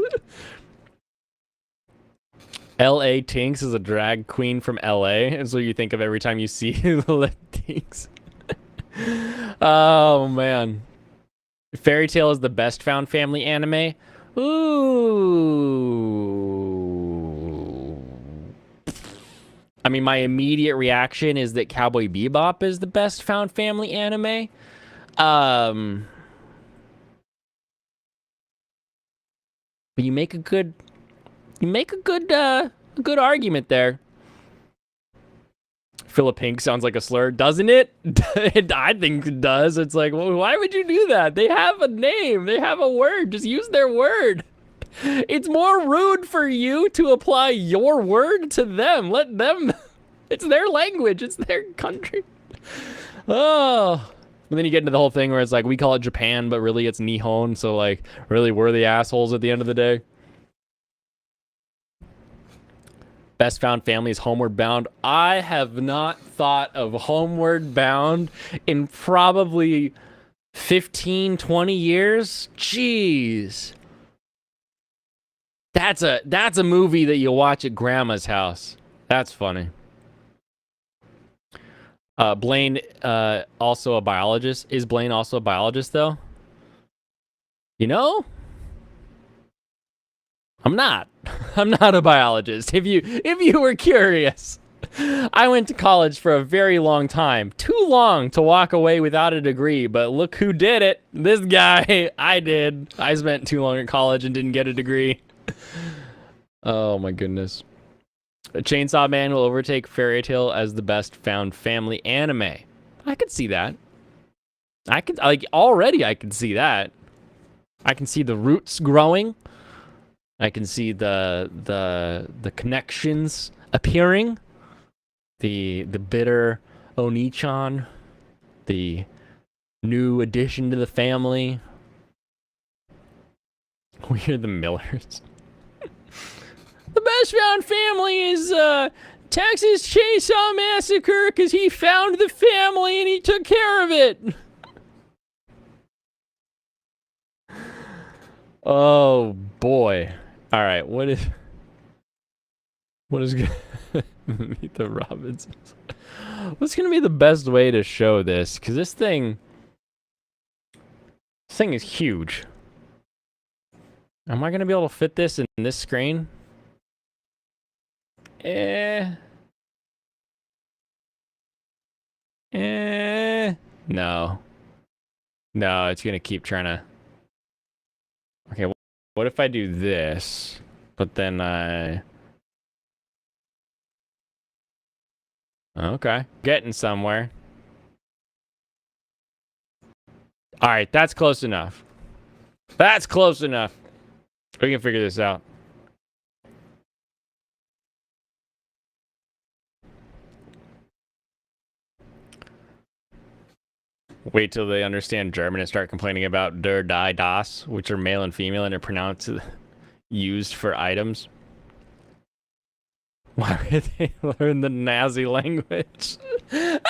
L.A. Tinks is a drag queen from L.A., and so you think of every time you see the Tinks. Oh, man. Fairy Tail is the best found family anime. Ooh. I mean, my immediate reaction is that Cowboy Bebop is the best found family anime. But you make a good good argument there. Philippink sounds like a slur, doesn't it? I think it does. It's like, well, why would you do that? They have a name. They have a word. Just use their word. It's more rude for you to apply your word to them. Let them. It's their language. It's their country. Oh. And then you get into the whole thing where it's like, we call it Japan, but really it's Nihon. So, like, really, we're the assholes at the end of the day. Best found family is Homeward Bound. I have not thought of Homeward Bound in probably 15, 20 years. Jeez. That's a movie that you watch at grandma's house. That's funny. Blaine, also a biologist. Is Blaine also a biologist, though? You know? I'm not a biologist. If you were curious, I went to college for a very long time. Too long to walk away without a degree, but look who did it. This guy. I did. I spent too long at college and didn't get a degree. Oh my goodness. Chainsaw Man will overtake Fairy Tail as the best found family anime. I could see that. I could see that. I can see the roots growing. I can see the connections appearing. The bitter Oni-chan, the new addition to the family. We're the Millers. The best found family is Texas Chainsaw Massacre because he found the family and he took care of it. Oh boy. All right, what is Meet the Robinsons? What's gonna be the best way to show this? Because this thing is huge. Am I gonna be able to fit this in this screen? No. No, it's gonna keep trying to. Okay, what if I do this, but then okay, getting somewhere. All right, that's close enough. That's close enough. We can figure this out. Wait till they understand German and start complaining about der, die, das, which are male and female and are pronounced used for items. Why would they learn the Nazi language? You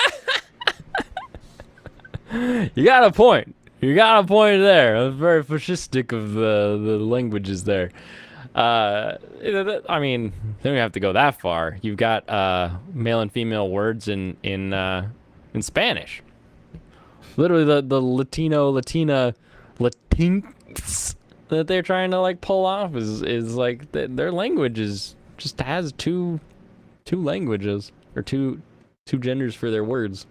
got a point. You got a point there. That's very fascistic of the languages there. I mean, they don't have to go that far. You've got male and female words in Spanish. Literally, the Latina Latinx that they're trying to like pull off is like their language is just has two languages or two genders for their words.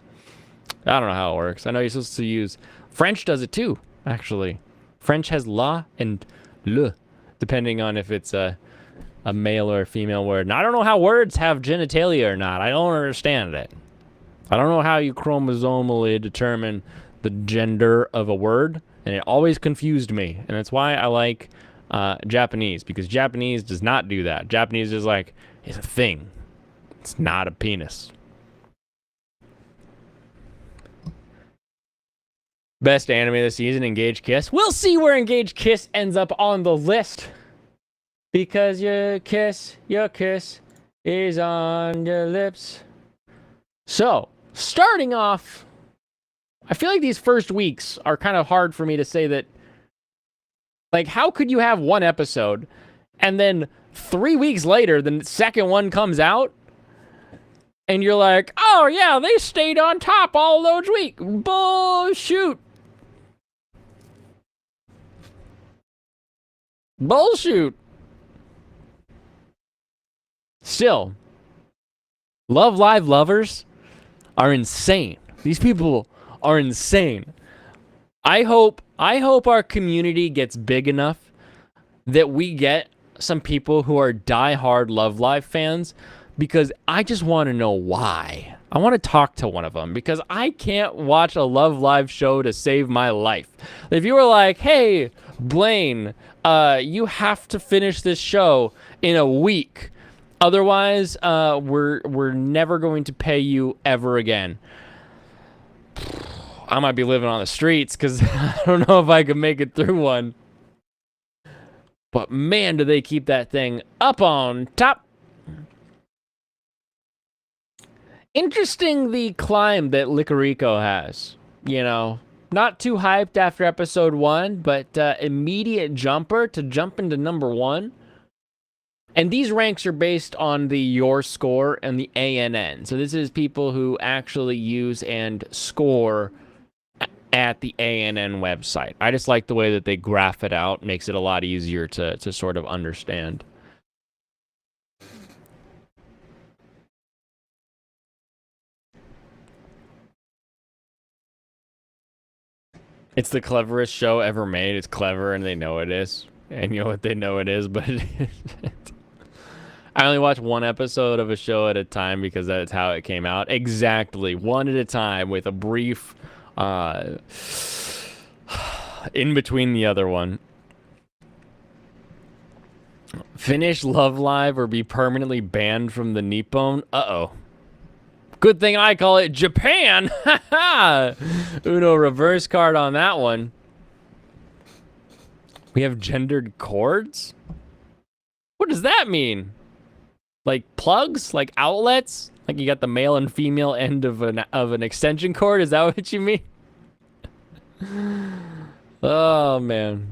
I don't know how it works. I know you're supposed to use French does it too, actually. French has la and le, depending on if it's a male or a female word. And I don't know how words have genitalia or not. I don't understand it. I don't know how you chromosomally determine the gender of a word, and it always confused me. And that's why I like Japanese, because Japanese does not do that. Japanese is like, it's a thing. It's not a penis. Best anime this season, Engage Kiss. We'll see where Engage Kiss ends up on the list. Because your kiss is on your lips. So, starting off, I feel like these first weeks are kind of hard for me to say that. Like, how could you have one episode and then 3 weeks later, the second one comes out? And you're like, oh yeah, they stayed on top all those weeks. Bullshit. Bullshit. Still, Love Live lovers are insane. These people are insane. I hope our community gets big enough that we get some people who are diehard Love Live fans, because I just want to know why. I want to talk to one of them, because I can't watch a Love Live show to save my life. If you were like, hey, Blaine, you have to finish this show in a week. Otherwise, we're never going to pay you ever again. I might be living on the streets, because I don't know if I can make it through one. But man, do they keep that thing up on top. Interesting, the climb that Licorico has. You know, not too hyped after episode 1, but immediate jumper to jump into number 1. And these ranks are based on the Your Score and the ANN. So this is people who actually use and score at the ANN website. I just like the way that they graph it out. Makes it a lot easier to sort of understand. It's the cleverest show ever made. It's clever and they know it is. And you know what, they know it is, but I only watch one episode of a show at a time because that's how it came out. Exactly. One at a time with a brief in between the other one. Finish Love Live or be permanently banned from the Nippon. Uh-oh. Good thing I call it Japan. Uno reverse card on that one. We have gendered cords? What does that mean? Like plugs? Like outlets? Like you got the male and female end of an extension cord? Is that what you mean? Oh, man.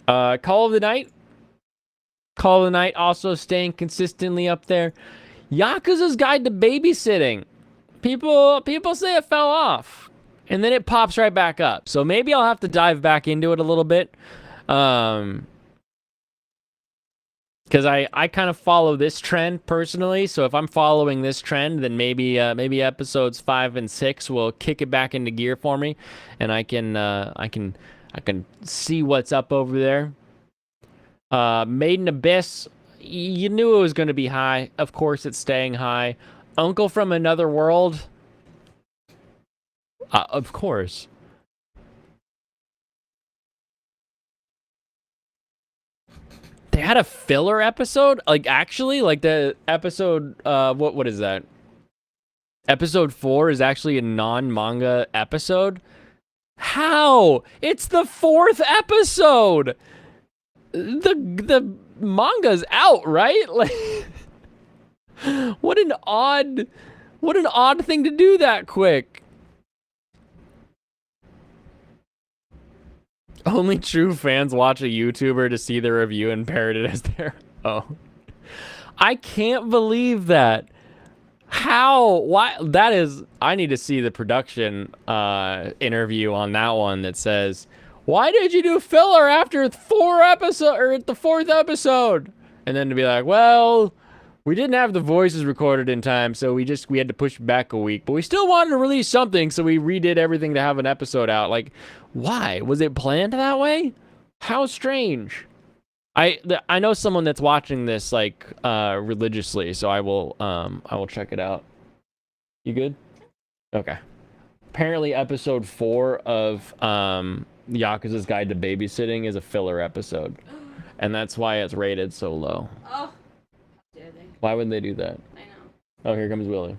Call of the Night. Call of the Night also staying consistently up there. Yakuza's Guide to Babysitting. People say it fell off. And then it pops right back up. So maybe I'll have to dive back into it a little bit. Because I kind of follow this trend personally. So if I'm following this trend, then maybe episodes 5 and 6 will kick it back into gear for me. And I can see what's up over there. Made in Abyss, you knew it was going to be high. Of course, it's staying high. Uncle from Another World, of course. They had a filler episode, like actually, like the episode. What is that? Episode 4 is actually a non-manga episode? How? It's the 4th episode. The manga's out, right? Like, what an odd thing to do that quick. Only true fans watch a YouTuber to see the review and parrot it as their own. I can't believe that. How? Why? That is. I need to see the production interview on that one that says, "Why did you do filler after 4 episodes or at the 4th episode?" And then to be like, "Well, we didn't have the voices recorded in time, so we had to push back a week, but we still wanted to release something, so we redid everything to have an episode out." Like, why? Was it planned that way? How strange. I know someone that's watching this like religiously, so I will check it out. You good? Okay. Apparently episode 4 of Yakuza's Guide to Babysitting is a filler episode. And that's why it's rated so low. Oh. Dare they? Why would they do that? I know. Oh, here comes Willie.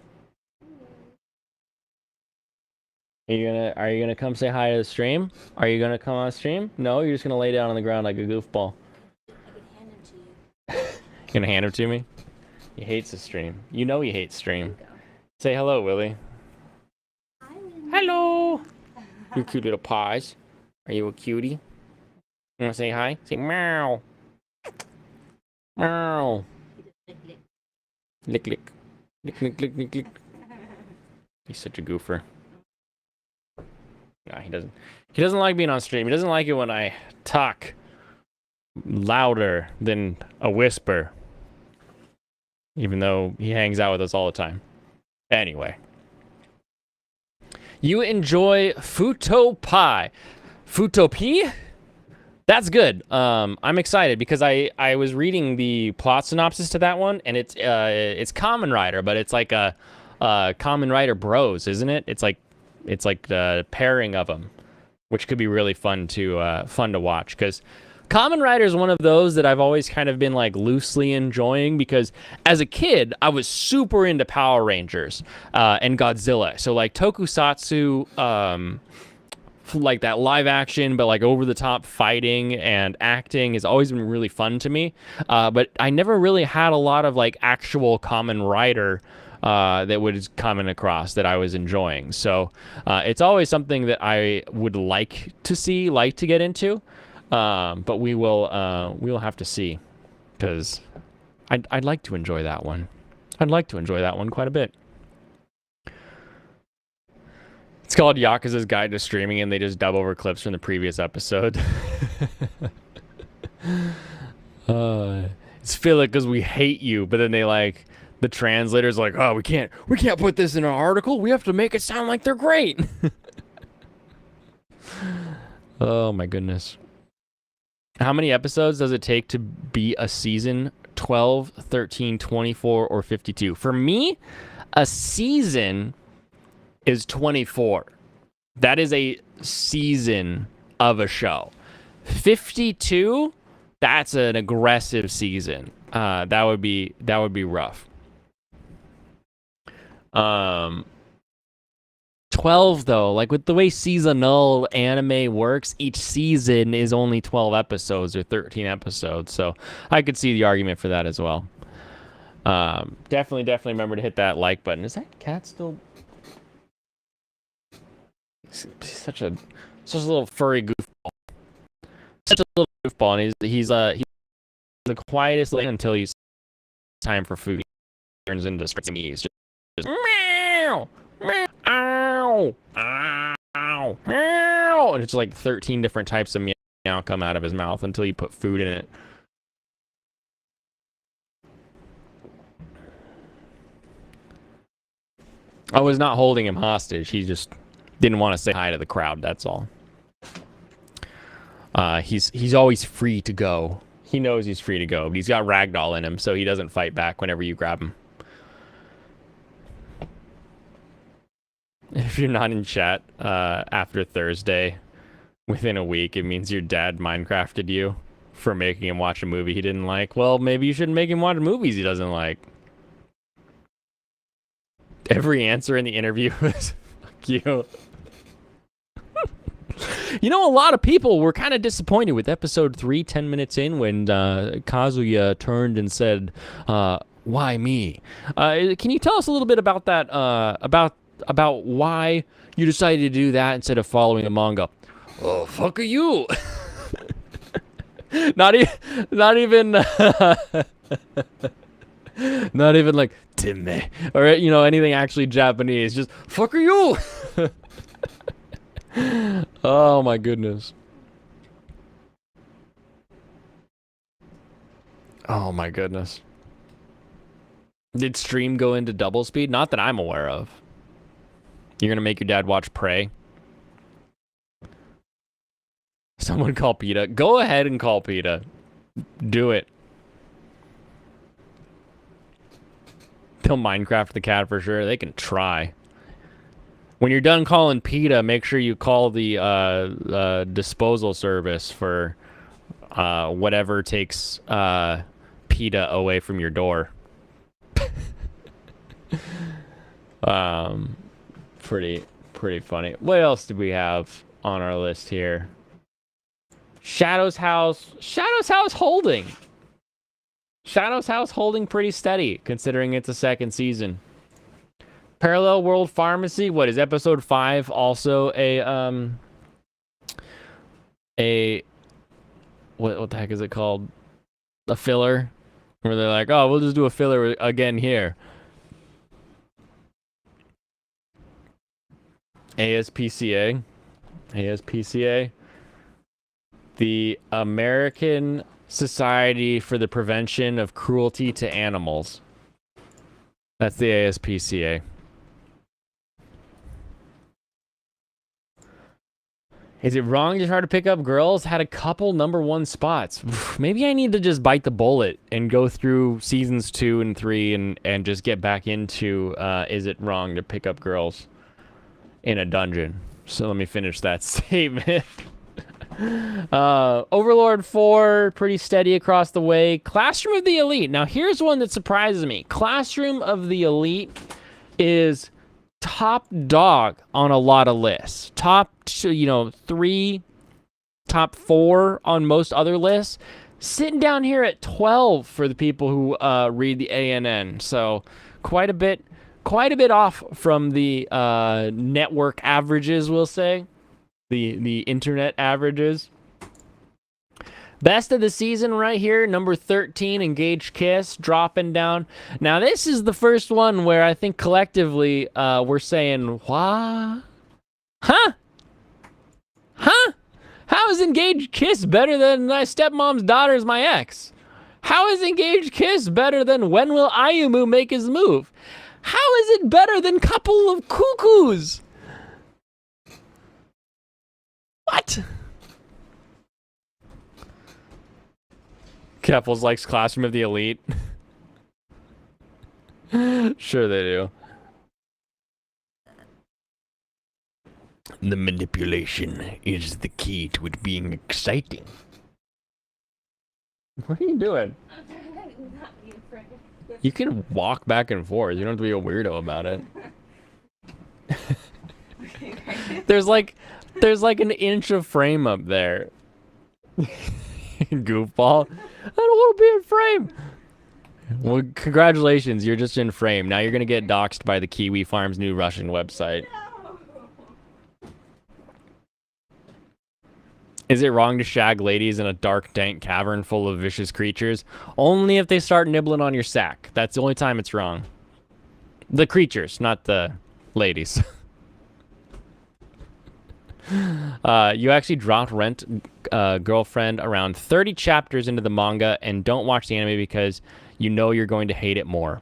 Are you gonna come say hi to the stream? Are you gonna come on stream? No, you're just gonna lay down on the ground like a goofball. You're gonna hand him to me? He hates the stream. You know he hates stream. Say hello, Willie. Hi, Willie. Hello! You cute little paws. Are you a cutie? You wanna say hi? Say meow. Meow. Lick, lick. Lick, lick, lick, lick, lick. He's such a goofer. Nah, he doesn't like being on stream. He doesn't like it when I talk louder than a whisper. Even though he hangs out with us all the time. Anyway. You enjoy Futo Pie. Futopi? That's good. I'm excited because I was reading the plot synopsis to that one, and it's Kamen Rider, but it's like a Kamen Rider Bros, isn't it? It's like the pairing of them, which could be really fun to watch, because Kamen Rider is one of those that I've always kind of been like loosely enjoying, because as a kid I was super into Power Rangers and Godzilla. So like tokusatsu, like that live action but like over the top fighting and acting has always been really fun to me. But I never really had a lot of like actual Kamen Rider that was coming across that I was enjoying. So it's always something that I would like to get into. But we'll have to see, because I'd like to enjoy that one. I'd like to enjoy that one quite a bit. It's called Yakuza's Guide to Streaming, and they just dub over clips from the previous episode. It's filler because we hate you, but then the translator's like, oh, we can't put this in our article. We have to make it sound like they're great. Oh my goodness. How many episodes does it take to be a season? 12, 13, 24, or 52? For me, a season is 24. That is a season of a show. 52, that's an aggressive season. That would be rough. 12 though, like with the way seasonal anime works, each season is only 12 episodes or 13 episodes, so I could see the argument for that as well. Definitely remember to hit that like button. Is that cat still such a little furry goofball? Such a little goofball, and he's the quietest until he's time for food. He turns into screaming. He's just meow, meow. Ow! Ow! Meow! And it's like 13 different types of meow come out of his mouth until you put food in it. I was not holding him hostage. He just didn't want to say hi to the crowd, that's all. He's always free to go. He knows he's free to go, but he's got ragdoll in him, so he doesn't fight back whenever you grab him. If you're not in chat after Thursday within a week, it means your dad Minecrafted you for making him watch a movie he didn't like. Well, maybe you shouldn't make him watch movies he doesn't like. Every answer in the interview was fuck you. You know, a lot of people were kind of disappointed with episode 3, 10 minutes in, when Kazuya turned and said, why me? Can you tell us a little bit about that, about why you decided to do that instead of following the manga? Oh, fuck are you? not even not even like Timme or anything actually Japanese. Just fuck are you? Oh my goodness. Oh my goodness. Did stream go into double speed? Not that I'm aware of. You're gonna make your dad watch Prey? Someone call PETA. Go ahead and call PETA. Do it. They'll Minecraft the cat for sure. They can try. When you're done calling PETA, make sure you call the disposal service for whatever takes PETA away from your door. Pretty funny. What else do we have on our list here? Shadow's House holding. Shadow's House holding pretty steady considering it's a second season. Parallel World Pharmacy, what is episode 5 also what the heck is it called? A filler? Where they're like, oh, we'll just do a filler again here. ASPCA, the American Society for the Prevention of Cruelty to Animals. That's the ASPCA. Is it wrong to try to pick up girls? Had a couple #1 spots. Maybe I need to just bite the bullet and go through seasons 2 and 3 and just get back into is it wrong to pick up girls in a dungeon? So let me finish that statement. Overlord 4, pretty steady across the way. Classroom of the Elite. Now here's one that surprises me. Classroom of the Elite is top dog on a lot of lists. Top 3, top 4 on most other lists. Sitting down here at 12 for the people who read the ANN. So quite a bit off from the network averages, we'll say. The internet averages. Best of the season right here, number 13, Engaged Kiss, dropping down. Now, this is the first one where I think collectively we're saying, what? Huh? Huh? How is Engaged Kiss better than My Stepmom's Daughter's My Ex? How is Engaged Kiss better than When Will Ayumu Make His Move? How is it better than Couple of Cuckoos? What? Keffels likes Classroom of the Elite. Sure they do. The manipulation is the key to it being exciting. What are you doing? Not be afraid. You can walk back and forth. You don't have to be a weirdo about it. There's like an inch of frame up there. Goofball. I don't want to be in frame. Well, congratulations. You're just in frame. Now you're going to get doxxed by the Kiwi Farm's new Russian website. Is it wrong to shag ladies in a dark, dank cavern full of vicious creatures? Only if they start nibbling on your sack. That's the only time it's wrong. The creatures, not the ladies. You actually dropped Rent Girlfriend around 30 chapters into the manga and don't watch the anime because you know you're going to hate it more.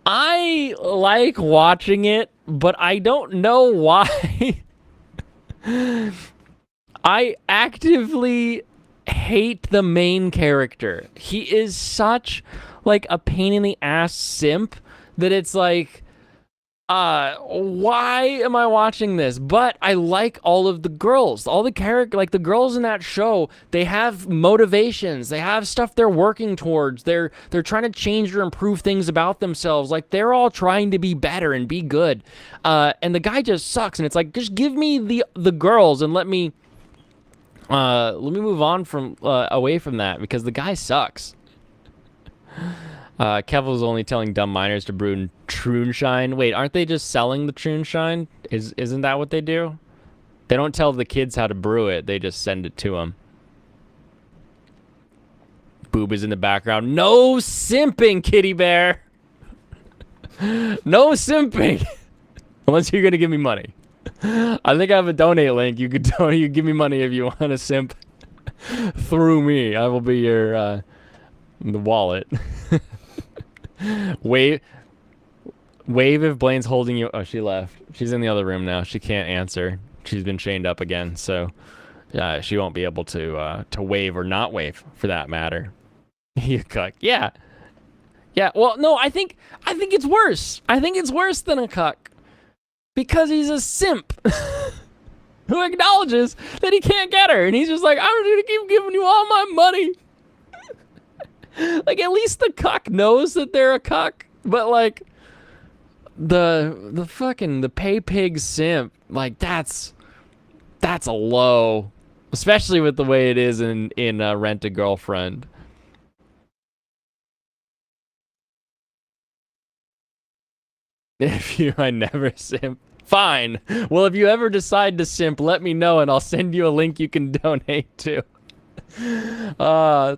I like watching it, but I don't know why. I actively hate the main character. He is such like a pain in the ass simp that it's like Why am I watching this? But I like all of the girls. All the like the girls in that show, they have motivations. They have stuff they're working towards. They're trying to change or improve things about themselves. Like they're all trying to be better and be good. And the guy just sucks. And it's like, just give me the girls and let me move on from away from that because the guy sucks. Kevil's only telling dumb miners to brew Troonshine. Wait, aren't they just selling the Troonshine? Isn't that what they do? They don't tell the kids how to brew it. They just send it to them. Boob is in the background. No simping, kitty bear. No simping. Unless you're going to give me money. I think I have a donate link. You could you give me money if you want to simp through me. I will be your the wallet. Wave if Blaine's holding you. Oh, she left. She's in the other room now. She can't answer. She's been chained up again, so she won't be able to wave or not wave for that matter. You cuck. Yeah. Yeah. Well, no, I think it's worse. I think it's worse than a cuck because he's a simp who acknowledges that he can't get her, and he's just like, I'm gonna keep giving you all my money. Like, at least the cuck knows that they're a cuck, but like the pay pig simp, like that's a low, especially with the way it is in Rent a Girlfriend. I never simp. Fine. Well, if you ever decide to simp, let me know and I'll send you a link you can donate to.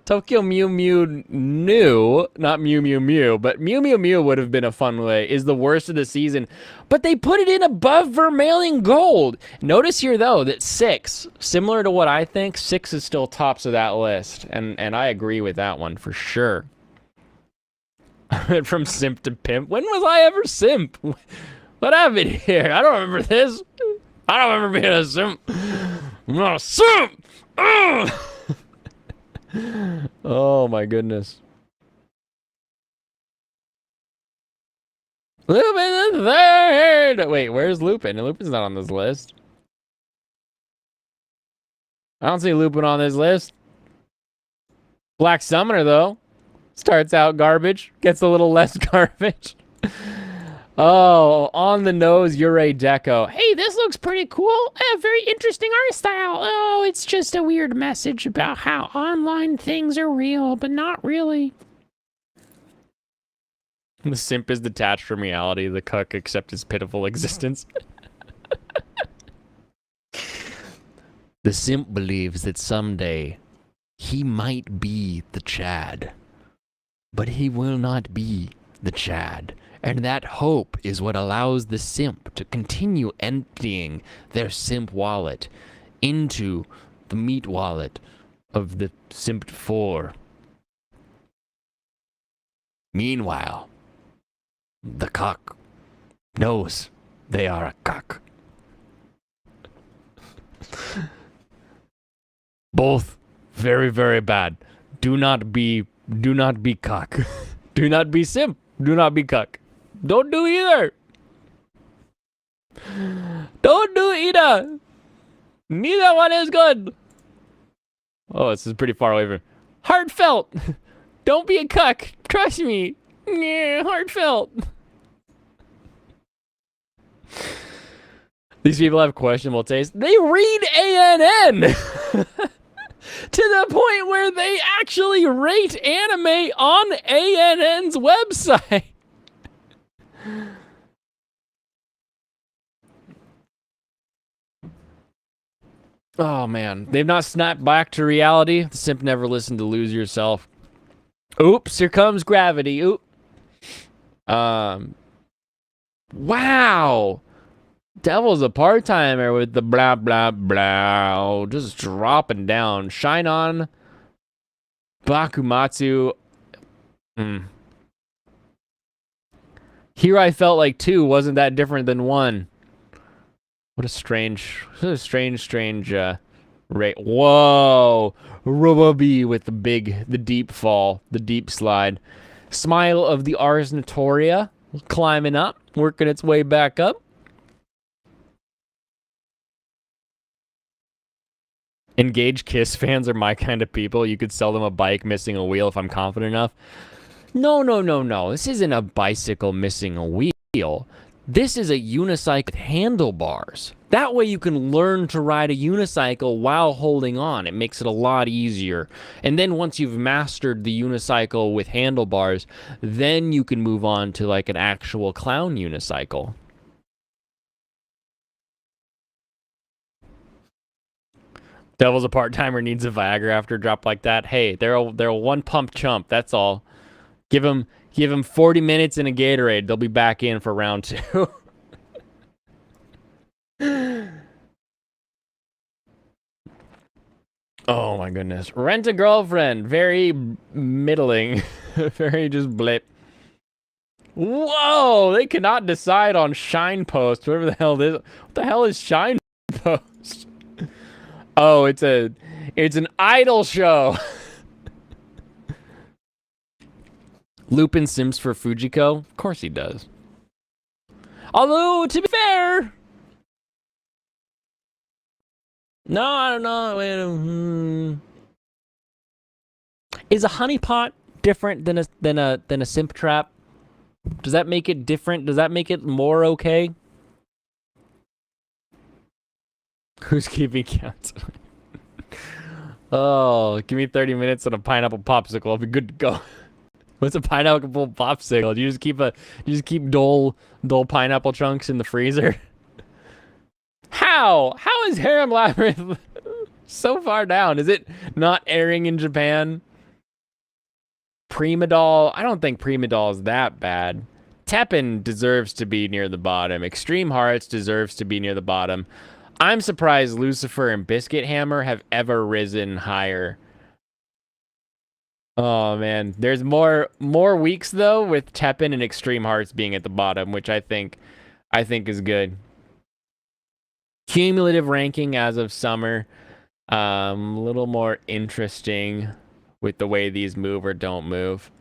Tokyo Mew Mew new, not Mew Mew Mew, but Mew Mew Mew would have been a fun way, is the worst of the season, but they put it in above Vermilion Gold. Notice here though that 6, similar to what I think, 6 is still tops of that list, and I agree with that one for sure. From simp to pimp. When was I ever simp? What happened here? I don't remember this. I don't remember being a simp. I'm not a simp. Ugh! Oh my goodness. Lupin the Third! Wait, where's Lupin? Lupin's not on this list. I don't see Lupin on this list. Black Summoner, though. Starts out garbage. Gets a little less garbage. Oh, on the nose, Yurei Deco. Hey, this looks pretty cool. Very interesting art style. Oh, it's just a weird message about how online things are real, but not really. The simp is detached from reality. The cuck accepts his pitiful existence. The simp believes that someday he might be the Chad, but he will not be the Chad. And that hope is what allows the simp to continue emptying their simp wallet into the meat wallet of the simped for. Meanwhile, the cock knows they are a cock. Both very, very bad. Do not be cock. Do not be simp. Do not be cuck. Don't do either. Don't do either. Neither one is good. Oh, this is pretty far away from. Heartfelt. Don't be a cuck. Trust me. Yeah, heartfelt. These people have questionable taste. They read ANN to the point where they actually rate anime on ANN's website. Oh man, they've not snapped back to reality. The simp never listened to Lose Yourself. Oops, here comes gravity. Oop. Wow. Devil's a part-timer with the blah blah blah. Just dropping down. Shine on. Bakumatsu. Here I felt like 2 wasn't that different than 1. What a strange rate. Whoa. Rubabi with the deep fall, the deep slide. Smile of the Ars Notoria climbing up. working its way back up. Engaged Kiss fans are my kind of people. You could sell them a bike missing a wheel if I'm confident enough. No. This isn't a bicycle missing a wheel. This is a unicycle with handlebars. That way you can learn to ride a unicycle while holding on. It makes it a lot easier. And then once you've mastered the unicycle with handlebars, then you can move on to like an actual clown unicycle. Devil's a part-timer, needs a Viagra after a drop like that. Hey, they're a one-pump chump, that's all. Give them 40 minutes in a Gatorade. They'll be back in for round 2. Oh my goodness. Rent a girlfriend. Very middling. Very just blip. Whoa! They cannot decide on Shine Post. Whatever the hell this. What the hell is Shine Post? Oh, it's an idol show. Lupin Sims for Fujiko? Of course he does. Although, to be fair... No, I don't know. Wait, is a honeypot different than a simp trap? Does that make it different? Does that make it more okay? Who's keeping count? Oh, give me 30 minutes and a pineapple popsicle. I'll be good to go. What's a pineapple popsicle? Do you just keep dull pineapple chunks in the freezer? How is Harem Labyrinth so far down? Is it not airing in Japan? Prima Doll, I don't think Prima Doll is that bad. Teppen deserves to be near the bottom. Extreme Hearts deserves to be near the bottom. I'm surprised Lucifer and Biscuit Hammer have ever risen higher. Oh man, there's more weeks though with Teppen and Extreme Hearts being at the bottom, which I think is good. Cumulative ranking as of summer, a little more interesting with the way these move or don't move.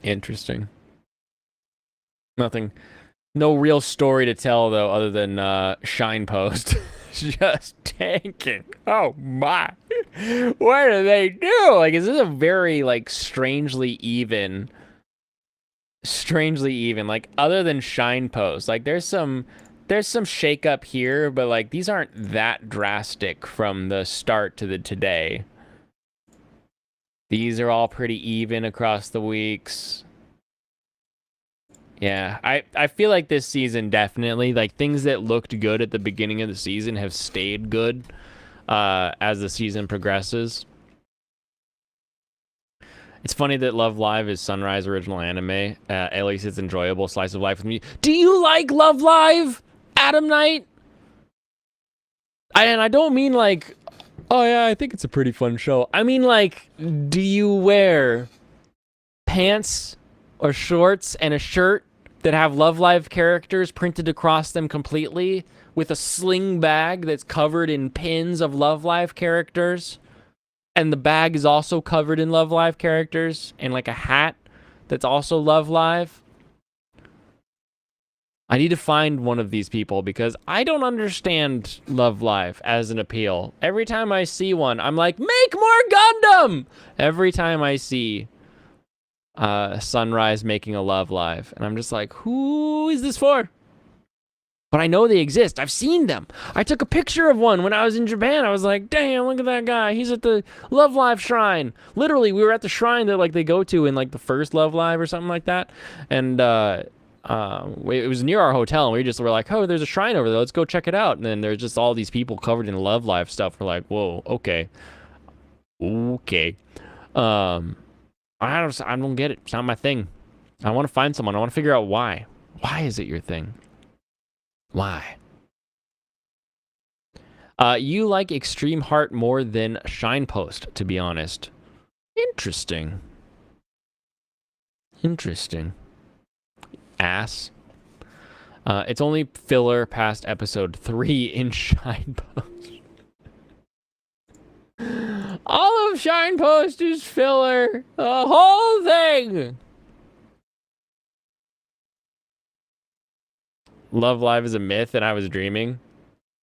Interesting. Nothing, no real story to tell though, other than Shine Post. Just tanking. Oh my. What do they do? Like, is this a very like strangely even, like other than Shine Post, like there's some shake up here, but like these aren't that drastic from the start to the today. These are all pretty even across the weeks. Yeah, I feel like this season definitely, like things that looked good at the beginning of the season have stayed good as the season progresses. It's funny that Love Live is Sunrise original anime. At least it's enjoyable slice of life with me. Do you like Love Live, Adam Knight? And I don't mean like, oh yeah, I think it's a pretty fun show. I mean like, do you wear pants or shorts and a shirt that have Love Live characters printed across them completely with a sling bag that's covered in pins of Love Live characters? And the bag is also covered in Love Live characters, and like a hat that's also Love Live. I need to find one of these people because I don't understand Love Live as an appeal. Every time I see one, I'm like, make more Gundam! Every time I see Sunrise making a Love Live, and I'm just like, who is this for? But I know they exist. I've seen them. I took a picture of one when I was in Japan. I was like, damn, look at that guy. He's at the Love Live shrine. Literally, we were at the shrine that like they go to in like the first Love Live or something like that. And it was near our hotel, and we just were like, oh, there's a shrine over there. Let's go check it out. And then there's just all these people covered in Love Live stuff. We're like, whoa, okay. I don't get it. It's not my thing. I want to find someone. I want to figure out why. Why is it your thing? Why? You like Extreme Heart more than Shine Post, to be honest. Interesting. Ass. It's only filler past episode 3 in Shine Post. All of Shine Post is filler. The whole thing. Love Live is a myth and I was dreaming.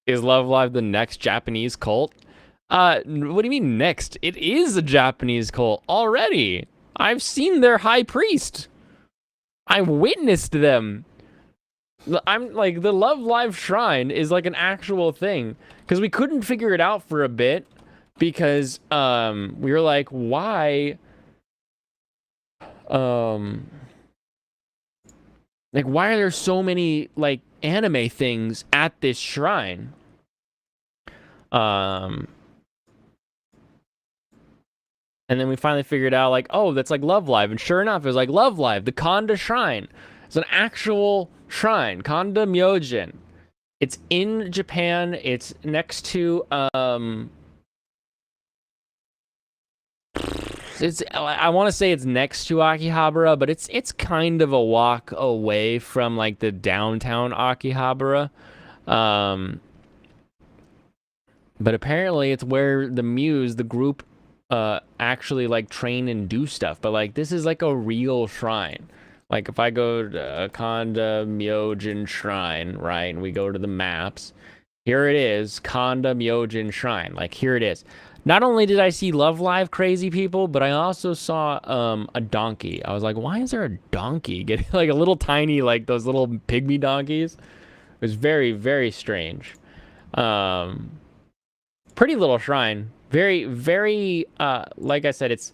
Is Love Live the next Japanese cult? What do you mean next? It is a Japanese cult already. I've seen their high priest. I witnessed them. I'm like, the Love Live Shrine is like an actual thing. Because we couldn't figure it out for a bit. Because we were like, why? Like, why are there so many like anime things at this shrine? And then we finally figured out, like, oh, that's like Love Live. And sure enough, it was like Love Live, the Kanda Shrine. It's an actual shrine, Kanda Myojin. It's in Japan. It's next to, I want to say it's next to Akihabara, but it's kind of a walk away from, like, the downtown Akihabara. But apparently it's where the Muse, the group, actually like train and do stuff. But like this is like a real shrine. Like if I go to Kanda Myojin Shrine, right, and we go to the maps, here it is, Kanda Myojin Shrine. Like here it is. Not only did I see Love Live crazy people, but I also saw a donkey. I was like, why is there a donkey? Getting like a little tiny, like those little pygmy donkeys. It was very, very strange. Pretty little shrine. Very, very, like I said, it's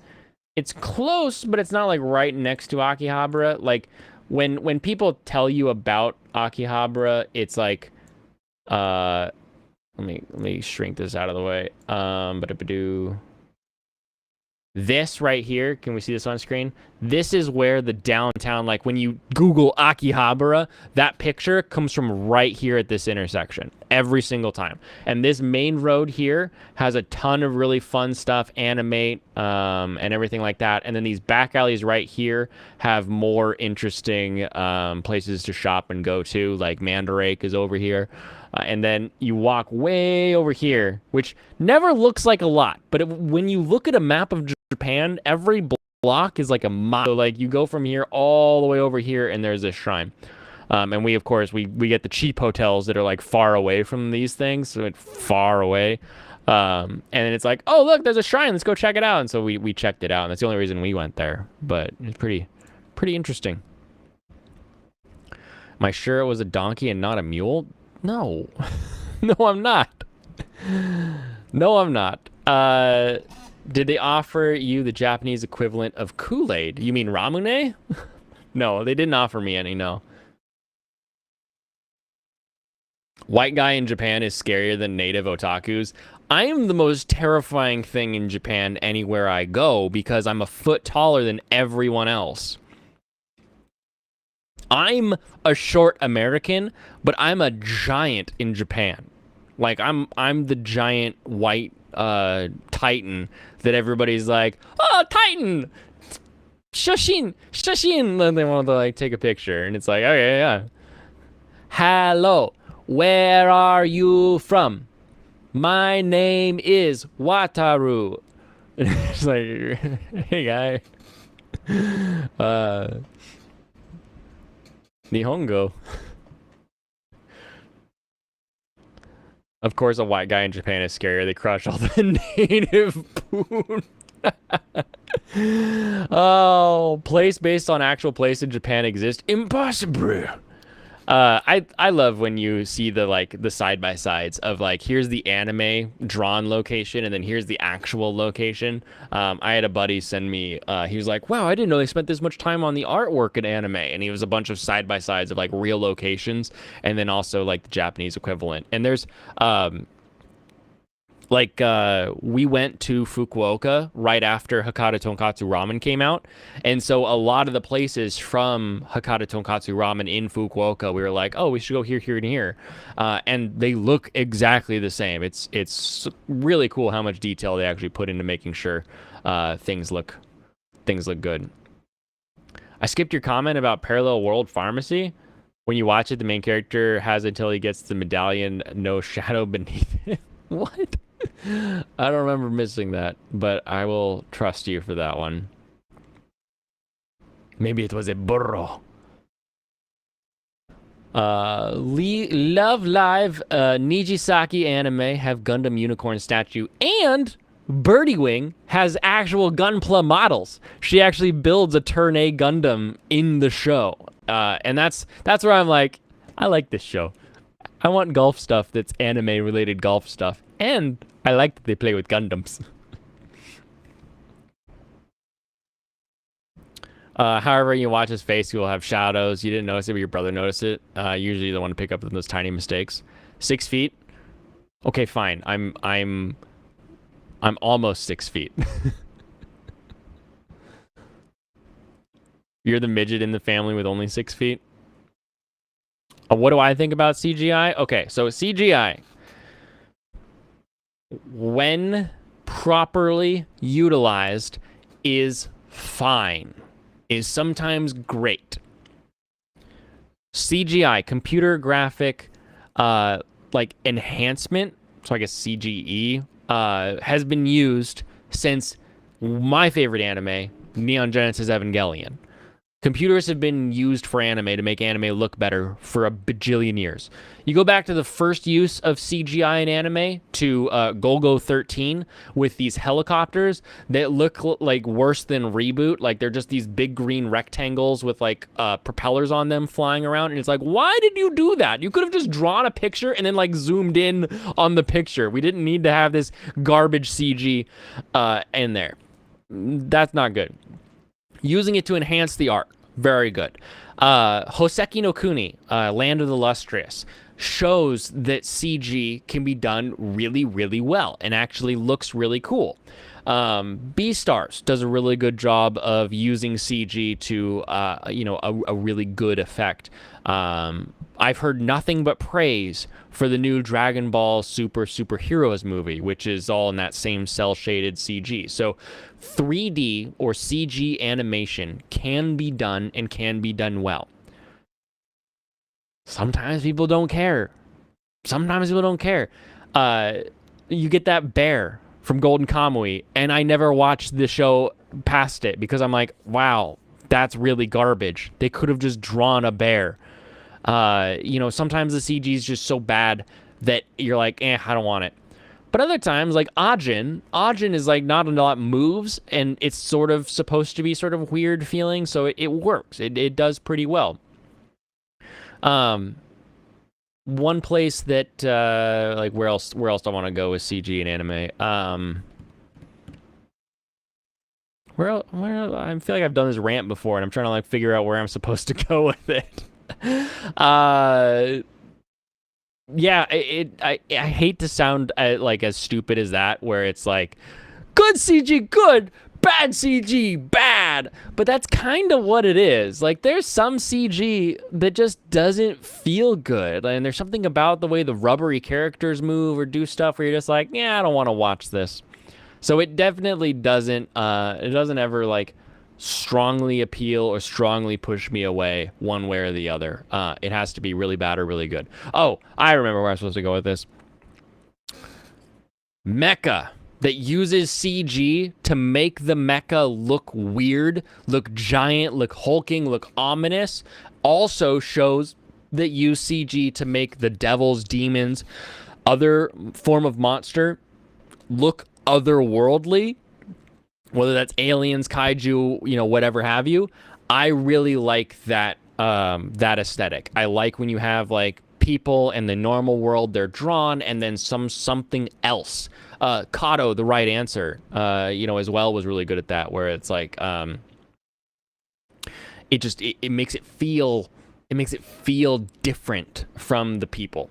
close, but it's not like right next to Akihabara. Like when people tell you about Akihabara, it's like, let me shrink this out of the way. This right here, can we see this on screen? This is where the downtown, like when you Google Akihabara, that picture comes from right here at this intersection every single time. And this main road here has a ton of really fun stuff, animate, and everything like that. And then these back alleys right here have more interesting places to shop and go to, like Mandarake is over here. And then you walk way over here, which never looks like a lot. But when you look at a map of Japan, every block is like a mile. So like you go from here all the way over here and there's this shrine. And we, of course, we get the cheap hotels that are like far away from these things. So it's far away. And then it's like, oh, look, there's a shrine. Let's go check it out. And so we checked it out. And that's the only reason we went there. But it's pretty interesting. Am I sure it was a donkey and not a mule? No. No, I'm not. No, I'm not. Did they offer you the Japanese equivalent of Kool-Aid? You mean Ramune? No, they didn't offer me any, no. White guy in Japan is scarier than native otakus. I am the most terrifying thing in Japan anywhere I go because I'm a foot taller than everyone else. I'm a short American, but I'm a giant in Japan. Like I'm the giant white Titan that everybody's like, oh, Titan, shashin. And they want to like take a picture, and it's like, okay, yeah. Hello, where are you from? My name is Wataru. It's like, hey guy. Nihongo. Of course, a white guy in Japan is scarier. They crush all the native poon. Oh, place based on actual place in Japan exists? Impossible. I love when you see the side by sides of like, here's the anime drawn location and then here's the actual location. I had a buddy send me, he was like, wow, I didn't know they spent this much time on the artwork in anime. And he was a bunch of side by sides of like real locations and then also like the Japanese equivalent. And there's, we went to Fukuoka right after Hakata Tonkatsu Ramen came out. And so a lot of the places from Hakata Tonkatsu Ramen in Fukuoka, we were like, oh, we should go here, here, and here. And they look exactly the same. It's really cool how much detail they actually put into making sure things look good. I skipped your comment about Parallel World Pharmacy. When you watch it, the main character has until he gets the medallion, no shadow beneath it. What? I don't remember missing that, but I will trust you for that one. Maybe it was a burro. Love Live, Nijisaki Anime have Gundam Unicorn statue, and Birdie Wing has actual Gunpla models. She actually builds a Turn A Gundam in the show, and that's where I'm like, I like this show. I want golf stuff that's anime related golf stuff, and I like that they play with Gundams. However, you watch his face, he will have shadows. You didn't notice it, but your brother noticed it. Usually the one to pick up those tiny mistakes. 6 feet. Okay, fine. I'm almost 6 feet. You're the midget in the family with only 6 feet. What do I think about CGI? Okay, so CGI, when properly utilized, is fine. Is sometimes great. CGI, computer graphic, like enhancement, so I guess CGE, has been used since my favorite anime, Neon Genesis Evangelion. Computers have been used for anime to make anime look better for a bajillion years. You go back to the first use of CGI in anime to Golgo 13 with these helicopters that look like worse than Reboot. Like they're just these big green rectangles with like propellers on them flying around. And it's like, why did you do that? You could have just drawn a picture and then like zoomed in on the picture. We didn't need to have this garbage CG in there. That's not good. Using it to enhance the art, very good. Hoseki no Kuni, Land of the Lustrous, shows that CG can be done really, really well and actually looks really cool. Beastars does a really good job of using CG to, a really good effect. I've heard nothing but praise for the new Dragon Ball Superheroes movie, which is all in that same cel-shaded CG. So 3D or CG animation can be done and can be done well. Sometimes people don't care. You get that bear from Golden Kamuy, and I never watched the show past it because I'm like, wow, that's really garbage. They could have just drawn a bear. Sometimes the CG is just so bad that you're like, I don't want it. But other times, like Ajin is like not a lot moves, and it's sort of supposed to be sort of weird feeling, so it works. It does pretty well. One place that where else do I want to go with CG and anime? Where I feel like I've done this rant before, and I'm trying to like figure out where I'm supposed to go with it. Yeah, I hate to sound like as stupid as that, where it's like good CG, good, bad CG, bad. But that's kind of what it is. Like there's some CG that just doesn't feel good, and there's something about the way the rubbery characters move or do stuff where you're just like, I don't want to watch this. So it definitely doesn't. It doesn't ever like strongly appeal or strongly push me away one way or the other. It has to be really bad or really good. Oh, I remember where I'm supposed to go with this. Mecha that uses CG to make the mecha look weird, look giant, look hulking, look ominous, also shows that use CG to make the devils, demons, other form of monster look otherworldly. Whether that's aliens, kaiju, whatever have you. I really like that that aesthetic. I like when you have like people in the normal world, they're drawn, and then something else. Kato, the right answer, as well, was really good at that, where it's like it makes it feel different from the people.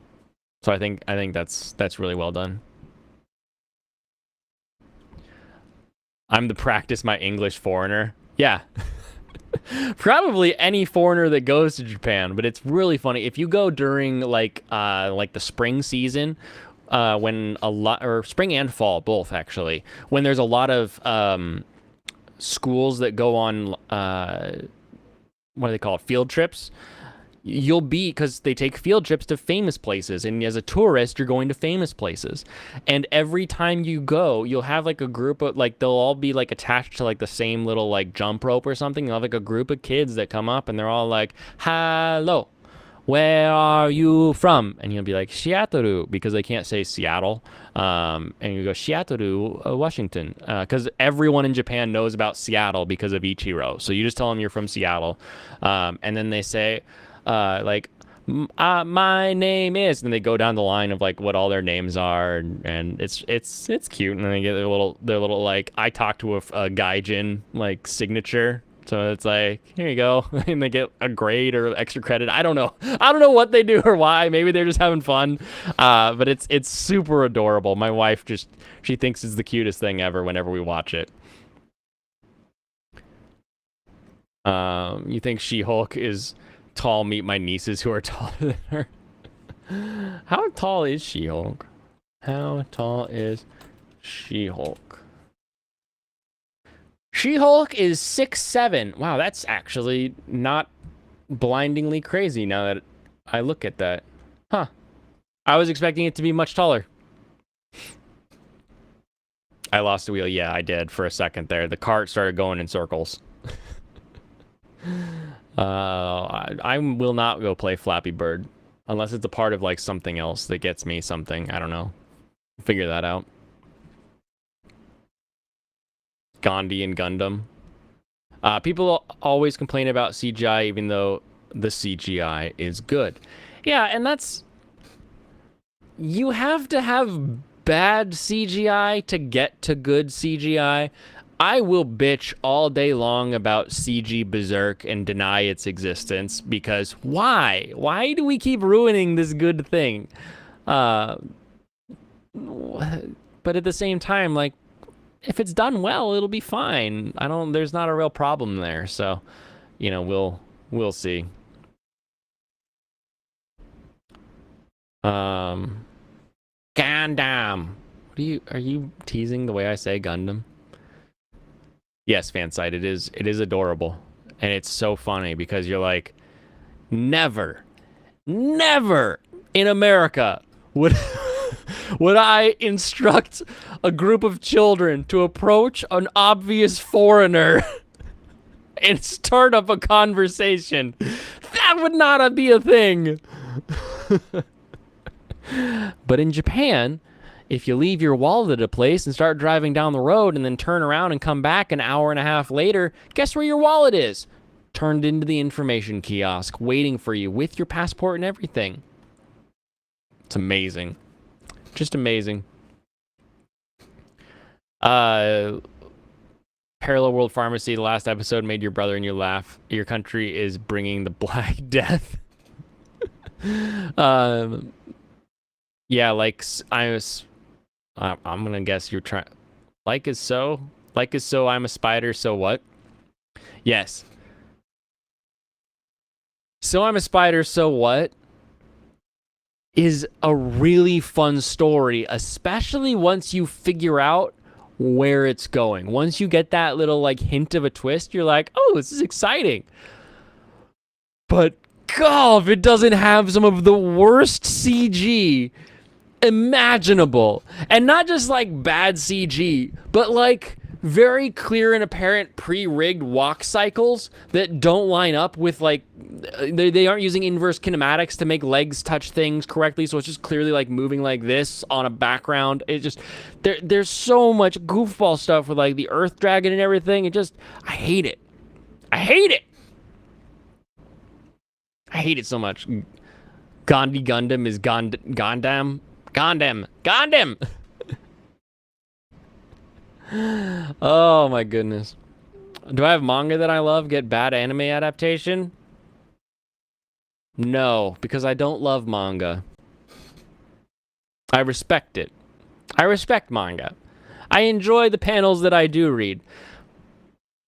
So I think that's really well done. I'm the practice my English foreigner. Yeah. Probably any foreigner that goes to Japan, but it's really funny. If you go during like the spring season, when a lot, or spring and fall, both actually, when there's a lot of schools that go on what do they call it? Field trips. you'll be, because they take field trips to famous places, and as a tourist you're going to famous places, and every time you go you'll have like a group of like, they'll all be like attached to like the same little like jump rope or something. You'll have like a group of kids that come up and they're all like, hello, where are you from? And you'll be like, Seattle, because they can't say Seattle. And you go, Seattle, Washington. Because everyone in Japan knows about Seattle because of Ichiro. So you just tell them you're from Seattle. And then they say, like, my name is, and they go down the line of like what all their names are, and it's cute. And then they get their little like, I talked to a gaijin like signature. So it's like, here you go, and they get a grade or extra credit. I don't know what they do or why. Maybe they're just having fun. But it's super adorable. My wife she thinks it's the cutest thing ever whenever we watch it. You think She-Hulk is tall? Meet my nieces who are taller than her. How tall is She-Hulk? How tall is She-Hulk? She-Hulk is 6'7". Wow, that's actually not blindingly crazy now that I look at that. Huh. I was expecting it to be much taller. I lost the wheel. Yeah, I did for a second there. The cart started going in circles. I will not go play Flappy Bird unless it's a part of like something else that gets me something. I don't know. Figure that out. Gandhi and Gundam. People always complain about CGI even though the CGI is good. Yeah, and that's... You have to have bad CGI to get to good CGI. I will bitch all day long about CG Berserk and deny its existence because why? Why do we keep ruining this good thing? But at the same time, like, if it's done well, it'll be fine. There's not a real problem there. So, you know, we'll see. Gundam. Are you teasing the way I say Gundam? Yes, Fansite, it is adorable. And it's so funny because you're like, never in America would I instruct a group of children to approach an obvious foreigner and start up a conversation. That would not be a thing. But in Japan, if you leave your wallet at a place and start driving down the road and then turn around and come back an hour and a half later, guess where your wallet is? Turned into the information kiosk, waiting for you with your passport and everything. It's amazing. Just amazing. Parallel World Pharmacy, the last episode made your brother and you laugh. Your country is bringing the Black Death. Yeah, like I'm gonna guess you're trying. Like is so, I'm a spider, so what? Yes. So I'm a spider, so what? Is a really fun story, especially once you figure out where it's going. Once you get that little like hint of a twist, you're like, oh, this is exciting. But God, if it doesn't have some of the worst CG imaginable, and not just like bad CG, but like very clear and apparent pre-rigged walk cycles that don't line up with like they aren't using inverse kinematics to make legs touch things correctly, so it's just clearly like moving like this on a background. It just there's so much goofball stuff with like the Earth Dragon and everything. I hate it. I hate it so much. Gandhi Gundam is Gundam. Oh my goodness. Do I have manga that I love get bad anime adaptation? No, because I don't love manga. I respect it. I respect manga. I enjoy the panels that I do read.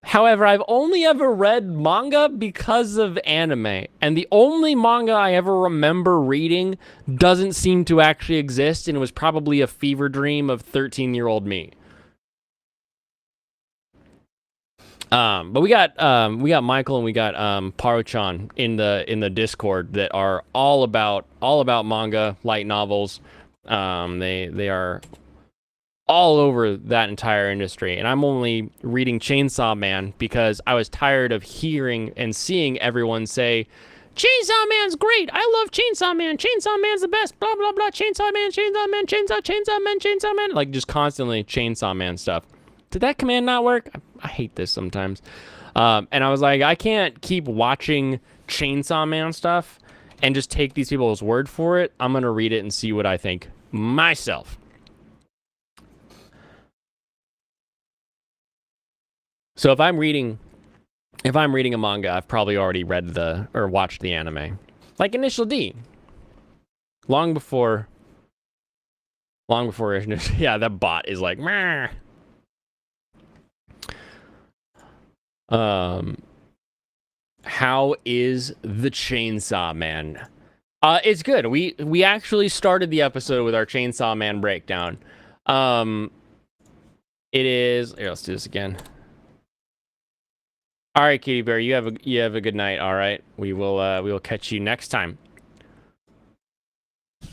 However, I've only ever read manga because of anime, and the only manga I ever remember reading doesn't seem to actually exist, and it was probably a fever dream of 13-year-old me. But we got Michael and we got Paro-chan in the Discord that are all about manga, light novels. They are all over that entire industry, and I'm only reading Chainsaw Man because I was tired of hearing and seeing everyone say Chainsaw Man's great. I love Chainsaw Man. Chainsaw Man's the best. Blah blah blah. Chainsaw Man. Chainsaw Man. Chainsaw Man. Chainsaw Man. Like just constantly Chainsaw Man stuff. Did that command not work? I hate this sometimes. And I was like, I can't keep watching Chainsaw Man stuff and just take these people's word for it. I'm gonna read it and see what I think myself. So if I'm reading a manga, I've probably already read or watched the anime. Like Initial D. Long before yeah, that bot is like meh. How is the Chainsaw Man? It's good. We actually started the episode with our Chainsaw Man breakdown. It is here, let's do this again. All right, Kitty Bear, you have a good night. All right, we will catch you next time.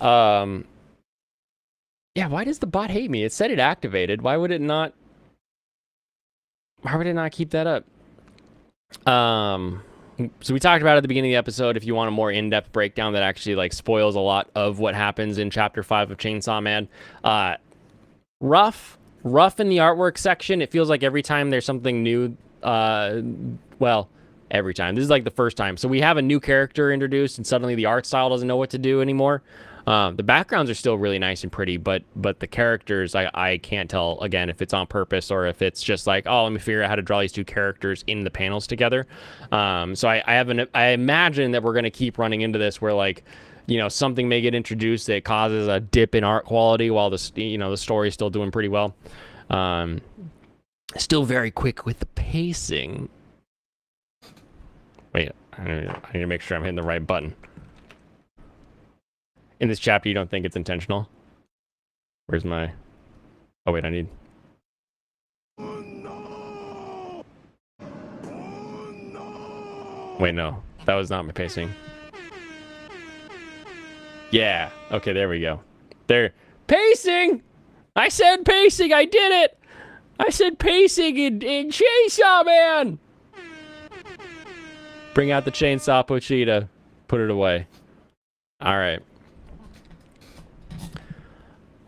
Yeah, why does the bot hate me? It said it activated. Why would it not keep that up? So we talked about it at the beginning of the episode. If you want a more in-depth breakdown that actually like spoils a lot of what happens in chapter 5 of Chainsaw Man, rough in the artwork section. It feels like every time there's something new. Well, every time. This is like the first time. So we have a new character introduced, and suddenly the art style doesn't know what to do anymore. The backgrounds are still really nice and pretty, but the characters, I can't tell, again, if it's on purpose or if it's just like, oh, let me figure out how to draw these two characters in the panels together. So I imagine that we're going to keep running into this where, like, you know, something may get introduced that causes a dip in art quality while the story is still doing pretty well. Still very quick with the pacing. Wait, I need to make sure I'm hitting the right button. In this chapter, you don't think it's intentional? Where's my... Oh, wait, I need... Wait, no. That was not my pacing. Yeah. Okay, there we go. There. Pacing! I said pacing! I did it! I said pacing in Chainsaw Man! Bring out the chainsaw, Pochita. Put it away. Alright.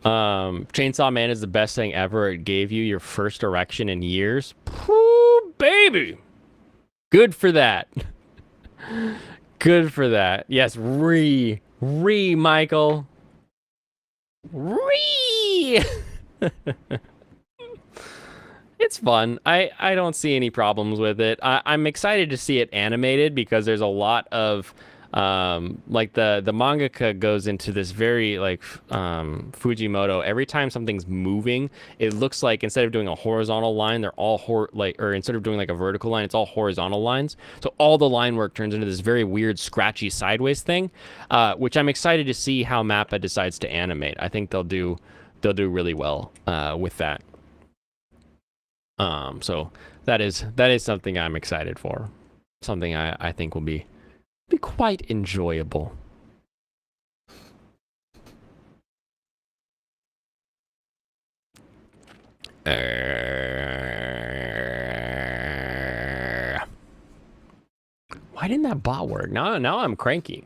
Chainsaw Man is the best thing ever. It gave you your first erection in years. Ooh, baby! Good for that. Good for that. Yes, Michael. It's fun. I don't see any problems with it. I'm excited to see it animated because there's a lot of like the mangaka goes into this very like Fujimoto. Every time something's moving, it looks like instead of doing a horizontal line, they're all or instead of doing like a vertical line, it's all horizontal lines. So all the line work turns into this very weird scratchy sideways thing, which I'm excited to see how Mappa decides to animate. I think they'll do really well with that. So that is something I'm excited for. Something I think will be quite enjoyable. Why didn't that bot work? Now I'm cranky.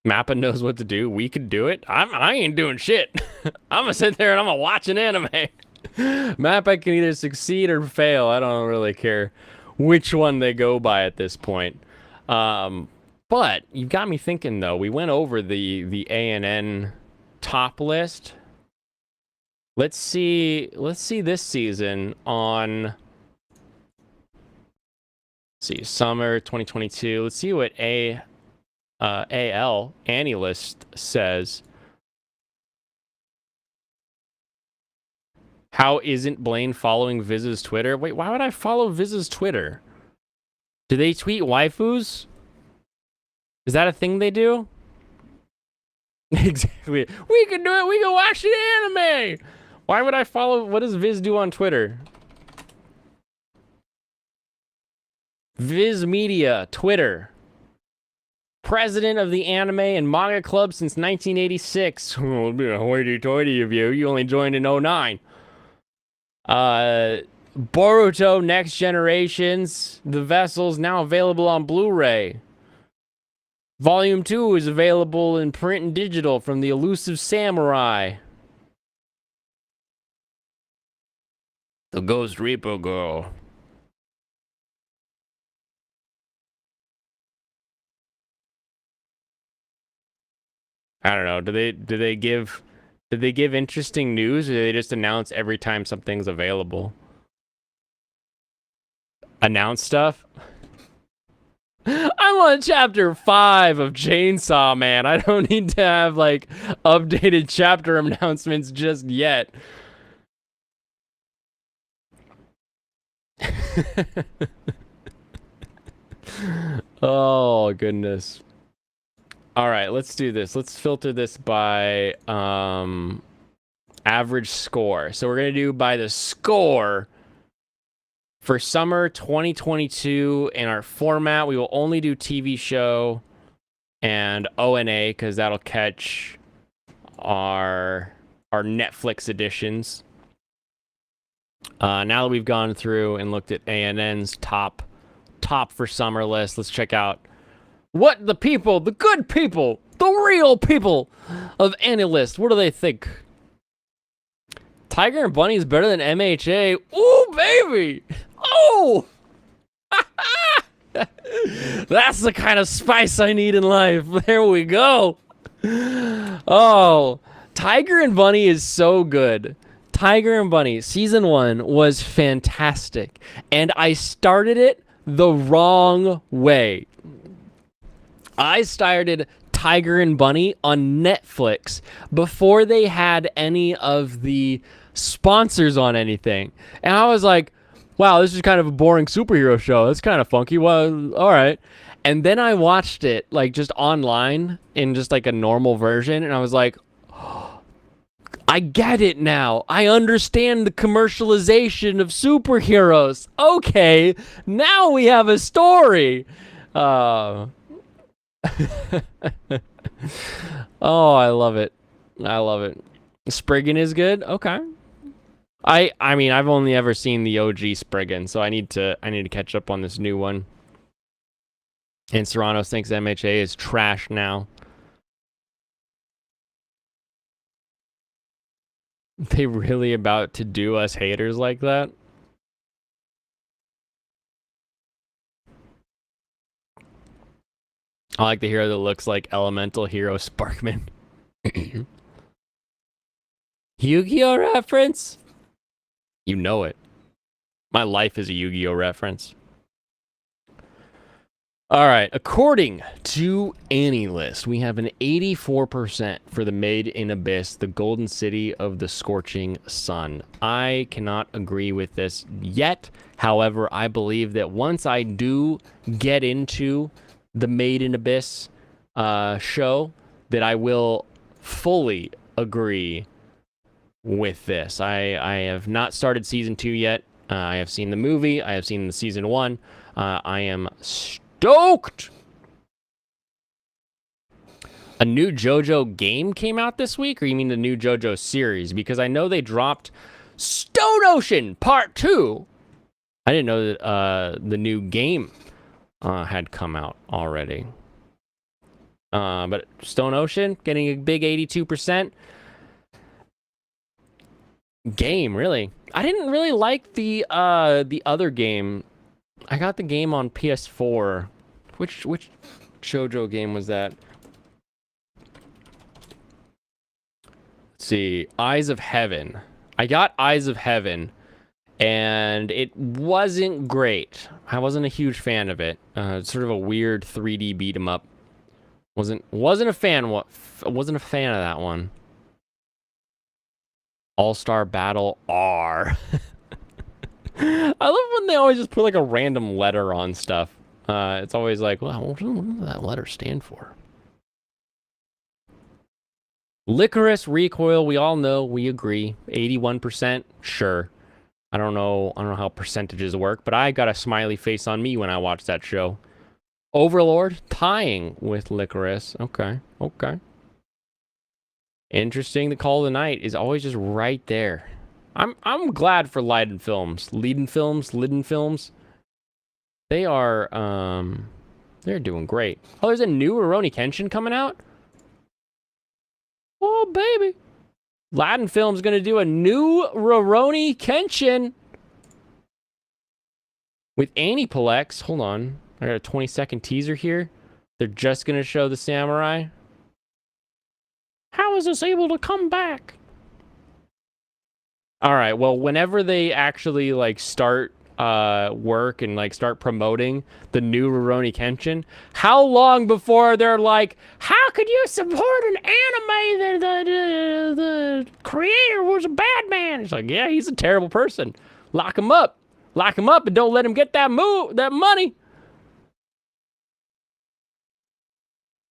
Mappa knows what to do. We could do it. I ain't doing shit. I'm gonna sit there and I'm gonna watch an anime. Mappa can either succeed or fail. I don't really care which one they go by at this point. But you got me thinking though. We went over the ANN top list. Let's see this season on. Let's see, summer 2022. Let's see what AL AniList says. How isn't Blaine following Viz's Twitter? Wait, why would I follow Viz's Twitter? Do they tweet waifus? Is that a thing they do? Exactly. We can do it. We can watch an anime. Why would I follow? What does Viz do on Twitter? Viz Media, Twitter. President of the Anime and Manga Club since 1986. Well, it'd be a hoity-toity of you. You only joined in '09. Boruto Next Generations. The Vessels now available on Blu-ray. Volume 2 is available in print and digital from the Elusive Samurai. The Ghost Reaper Girl. I don't know. Did they give interesting news, or do they just announce every time something's available? Announce stuff? I'm on chapter 5 of Chainsaw Man. I don't need to have like updated chapter announcements just yet. Oh goodness. All right, let's do this. Let's filter this by average score. So we're going to do by the score for summer 2022. In our format, we will only do TV show and ONA because that'll catch our Netflix editions. Now that we've gone through and looked at ANN's top for summer list, let's check out what the people, the good people, the real people of AniList, what do they think? Tiger and Bunny is better than MHA. Ooh, baby! Oh! That's the kind of spice I need in life. There we go. Oh, Tiger and Bunny is so good. Tiger and Bunny, season 1 was fantastic. And I started it the wrong way. I started Tiger and Bunny on Netflix before they had any of the sponsors on anything. And I was like, wow, this is kind of a boring superhero show. That's kind of funky. Well, all right. And then I watched it like just online in just like a normal version. And I was like, oh, I get it now. I understand the commercialization of superheroes. Okay, now we have a story. Oh, I love it. I love it. Spriggan is good. Okay. I mean, I've only ever seen the OG Spriggan, so I need to catch up on this new one. And Serrano thinks MHA is trash now. They really about to do us haters like that? I like the hero that looks like Elemental Hero Sparkman. Yu-Gi-Oh reference? You know it. My life is a Yu-Gi-Oh reference. All right, according to AniList, we have an 84% for the Made in Abyss, the Golden City of the Scorching Sun. I cannot agree with this yet. However, I believe that once I do get into the Made in Abyss show, that I will fully agree with this. I have not started season 2 yet. I have seen the movie. I have seen the season 1. I am stoked. A new JoJo game came out this week, or you mean the new JoJo series? Because I know they dropped Stone Ocean Part 2. I didn't know that the new game had come out already. But Stone Ocean getting a big 82%. Game, really? I didn't really like the other game. I got the game on PS4. Which JoJo game was that? Let's see. Eyes of Heaven. I got Eyes of Heaven, and it wasn't great. I wasn't a huge fan of it. It's sort of a weird 3D beat 'em up. Wasn't a fan. Wasn't a fan of that one. All-Star Battle R. I love when they always just put like a random letter on stuff. It's always like, well, what does that letter stand for? Licorice Recoil, we all know, we agree. 81%, sure. I don't know how percentages work, but I got a smiley face on me when I watched that show. Overlord tying with Licorice. Okay, okay. Interesting. The Call of the Night is always just right there. I'm glad for Leiden Films. Leiden Films. They are they're doing great. Oh, there's a new Rurouni Kenshin coming out? Oh baby. Leiden Films gonna do a new Rurouni Kenshin with Aniplex. Hold on. I got a 20-second teaser here. They're just gonna show the samurai. How is this able to come back? All right, well, whenever they actually like start work and like start promoting the new Rurouni Kenshin, how long before they're like, how could you support an anime that the creator was a bad man? It's like, yeah, he's a terrible person. Lock him up and don't let him get that money.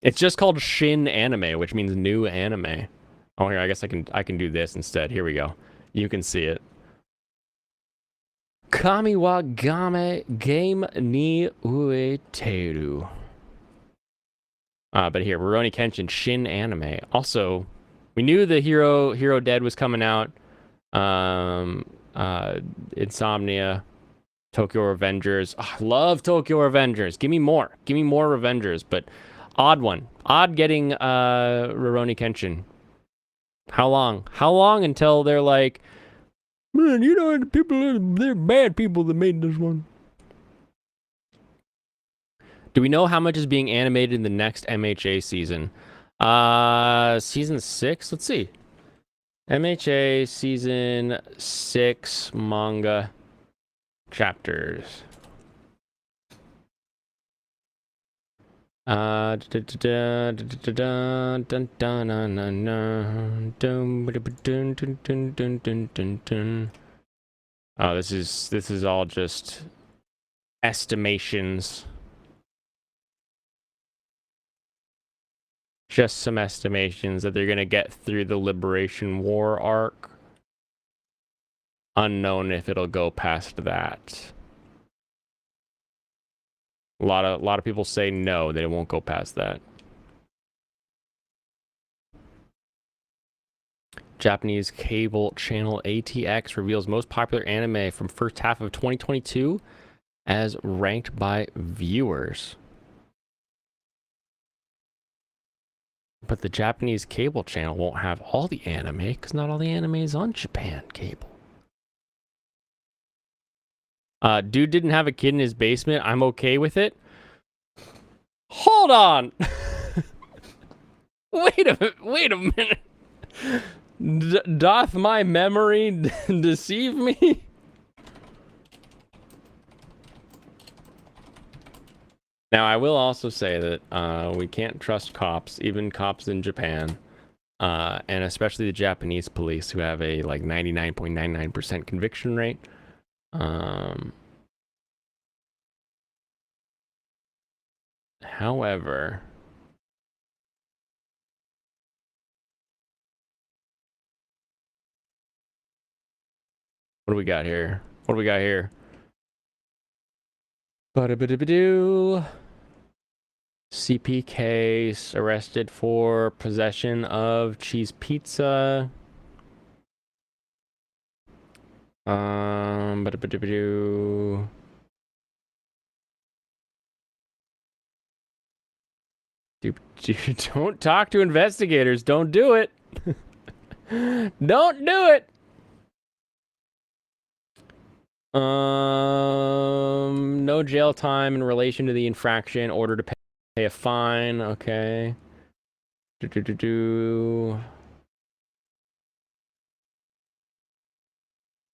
It's just called Shin Anime, which means new anime. Oh, here, I guess I can do this instead. Here we go. You can see it. Kami wa game game ni ueteru. But here, Rurouni Kenshin Shin Anime. Also, we knew the Hero Dead was coming out. Insomnia, Tokyo Revengers. Oh, I love Tokyo Revengers. Give me more. Give me more Revengers. But odd one. Odd getting Rurouni Kenshin. How long? How long until they're like, man, you know, they're bad people that made this one. Do we know how much is being animated in the next MHA season? Season 6? Let's see. MHA season 6 manga chapters. Oh, this is all just estimations. Just some estimations that they're gonna get through the Liberation War arc. Unknown if it'll go past that. A lot of people say no, they won't go past that. Japanese cable channel ATX reveals most popular anime from first half of 2022 as ranked by viewers. But the Japanese cable channel won't have all the anime because not all the anime is on Japan cable. Dude didn't have a kid in his basement. I'm okay with it. Hold on. Wait a minute. Doth my memory deceive me? Now, I will also say that we can't trust cops, even cops in Japan, and especially the Japanese police, who have a like 99.99% conviction rate. However, what do we got here? What do we got here? Ba-da-ba-da-ba-doo. CP case, arrested for possession of cheese pizza. Ba-da-ba-da-ba-doo. Don't talk to investigators. Don't do it. Don't do it. No jail time in relation to the infraction. Order to pay a fine. Okay.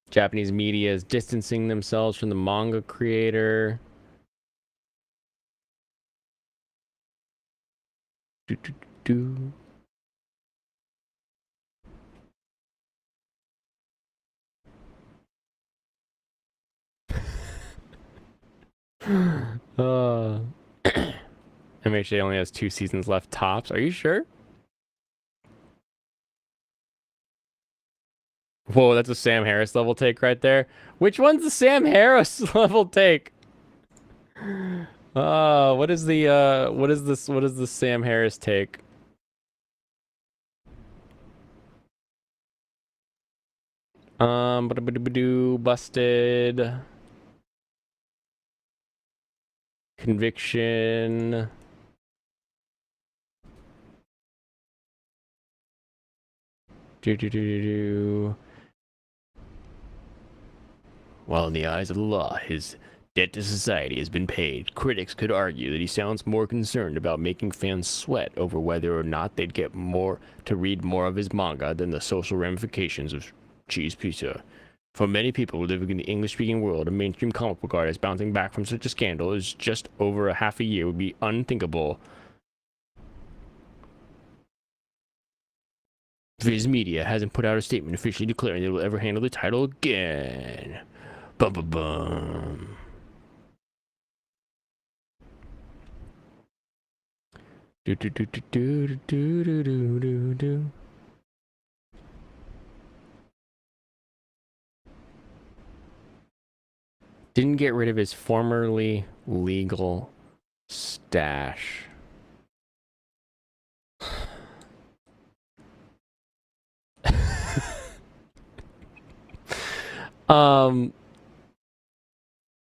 Japanese media is distancing themselves from the manga creator. MHA only has 2 seasons left tops. Are you sure? Whoa, that's a Sam Harris level take right there. Which one's the Sam Harris level take? What is the what is the Sam Harris take? Busted. Conviction. While in the eyes of the law, his debt to society has been paid, critics could argue that he sounds more concerned about making fans sweat over whether or not they'd get more to read more of his manga than the social ramifications of cheese pizza. For many people living in the English-speaking world, a mainstream comic book artist bouncing back from such a scandal as just over a half a year would be unthinkable. Viz Media hasn't put out a statement officially declaring they will ever handle the title again. Bum bum bum. Do do do do do do do do do do. Didn't get rid of his formerly legal stash.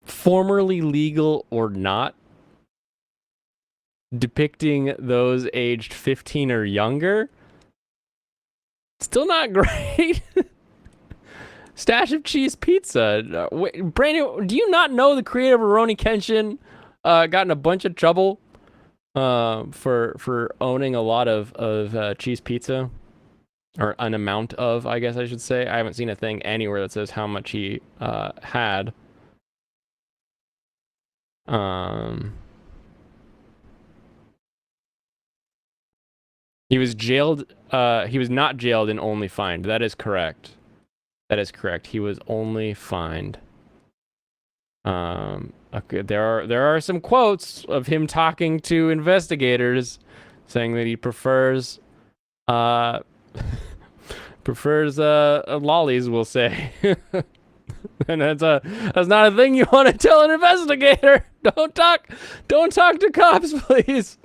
Formerly legal or not, depicting those aged 15 or younger, still not great. Stash of cheese pizza. Wait, Brandon, do you not know the creator of Rurouni Kenshin got in a bunch of trouble for owning a lot of cheese pizza? Or an amount of, I guess I should say. I haven't seen a thing anywhere that says how much he had. He was jailed. He was not jailed and only fined. That is correct. That is correct. He was only fined. Okay, there are some quotes of him talking to investigators, saying that he prefers lollies, we'll say. And that's not a thing you want to tell an investigator. Don't talk to cops, please.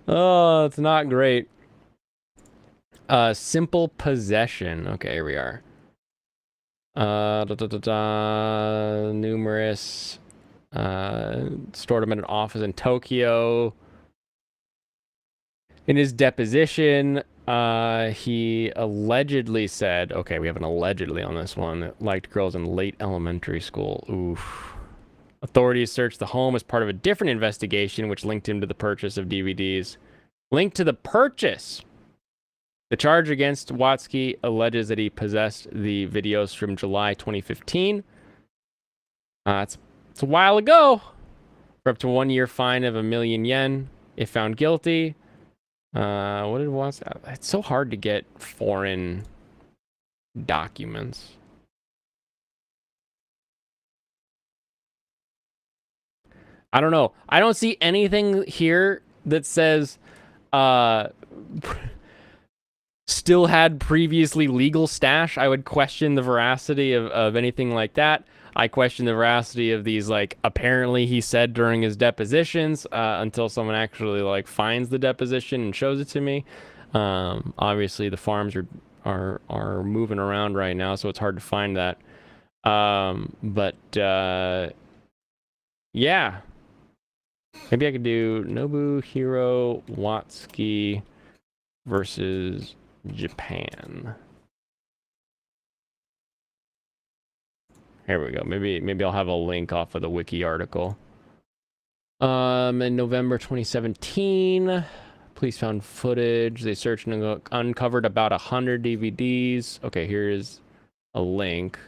Oh, it's not great. Simple possession. Okay, here we are. Numerous. Stored him in an office in Tokyo. In his deposition, he allegedly said, okay, we have an allegedly on this one, that liked girls in late elementary school. Oof. Authorities searched the home as part of a different investigation, which linked him to the purchase of DVDs. Linked to the purchase! The charge against Watsky alleges that he possessed the videos from July 2015. It's a while ago. For up to 1 year fine of 1 million yen if found guilty. What did Watsky... It's so hard to get foreign documents. I don't know. I don't see anything here that says still had previously legal stash. I would question the veracity of anything like that. I question the veracity of these, like, apparently he said during his depositions, until someone actually, like, finds the deposition and shows it to me. Obviously the farms are moving around right now, so it's hard to find that. Yeah. Maybe I could do Nobuhiro Watsky versus Japan. Here we go. Maybe I'll have a link off of the wiki article. In November 2017, police found footage. They searched and uncovered about 100 DVDs. Okay, here's a link.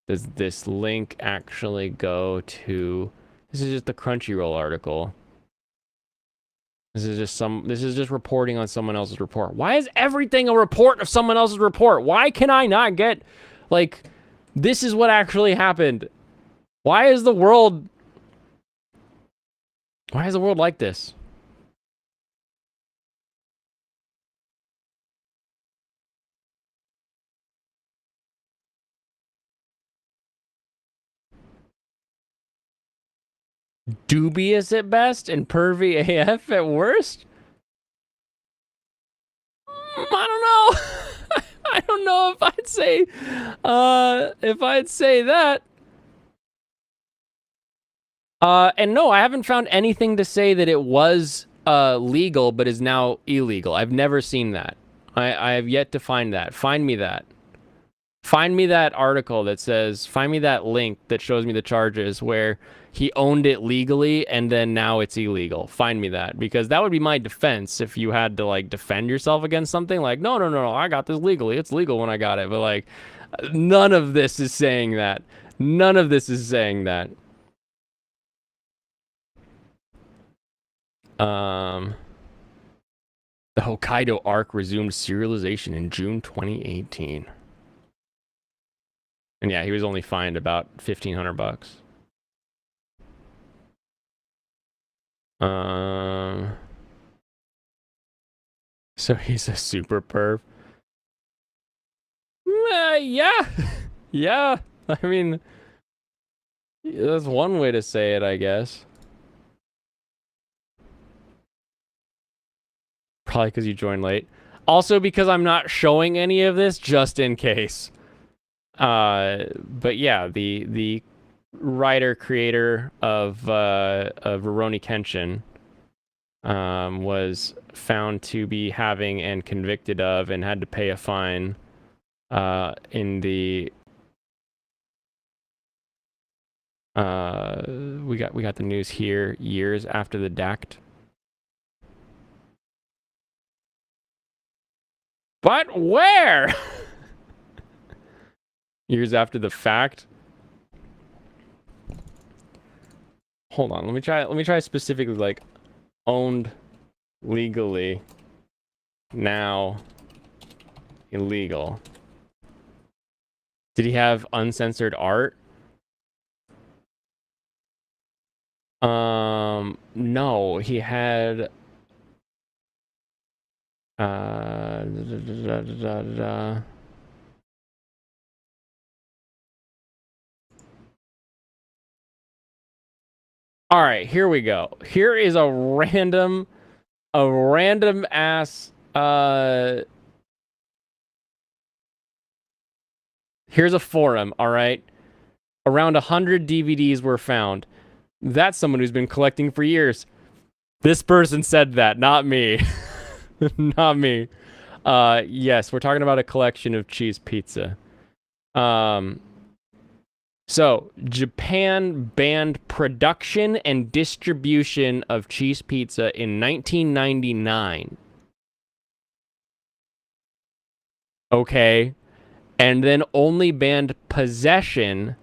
Does this link actually go to... This is just the Crunchyroll article. This is just reporting on someone else's report. Why is everything a report of someone else's report? Why can I not get, like, this is what actually happened? Why is the world like this? dubious at best and pervy AF at worst. I don't know. I don't know if I'd say that. And no, I haven't found anything to say that it was legal but is now illegal. I've never seen that. I have yet to find that. Find me that. Find me that article that says, find me that link that shows me the charges where he owned it legally and then now it's illegal. Find me that, because that would be my defense if you had to like defend yourself against something like, no, I got this legally. It's legal when I got it. But like, none of this is saying that. None of this is saying that. The Hokkaido Arc resumed serialization in June 2018. And yeah, he was only fined about $1,500. So he's a super perv. Yeah. Yeah. I mean, that's one way to say it, I guess. Probably because you joined late. Also because I'm not showing any of this just in case. But yeah, the writer creator of Rurouni Kenshin was found to be having and convicted of and had to pay a fine in the we got the news here years after the DACT. But where? Years after the fact. Hold on, let me try specifically like owned legally, now illegal. Did he have uncensored art? No, he had All right, here we go. Here is a random ass here's a forum, all right? Around 100 DVDs were found. That's someone who's been collecting for years. This person said that, not me. Not me. Yes, we're talking about a collection of cheese pizza. So, Japan banned production and distribution of cheese pizza in 1999. Okay. And then only banned possession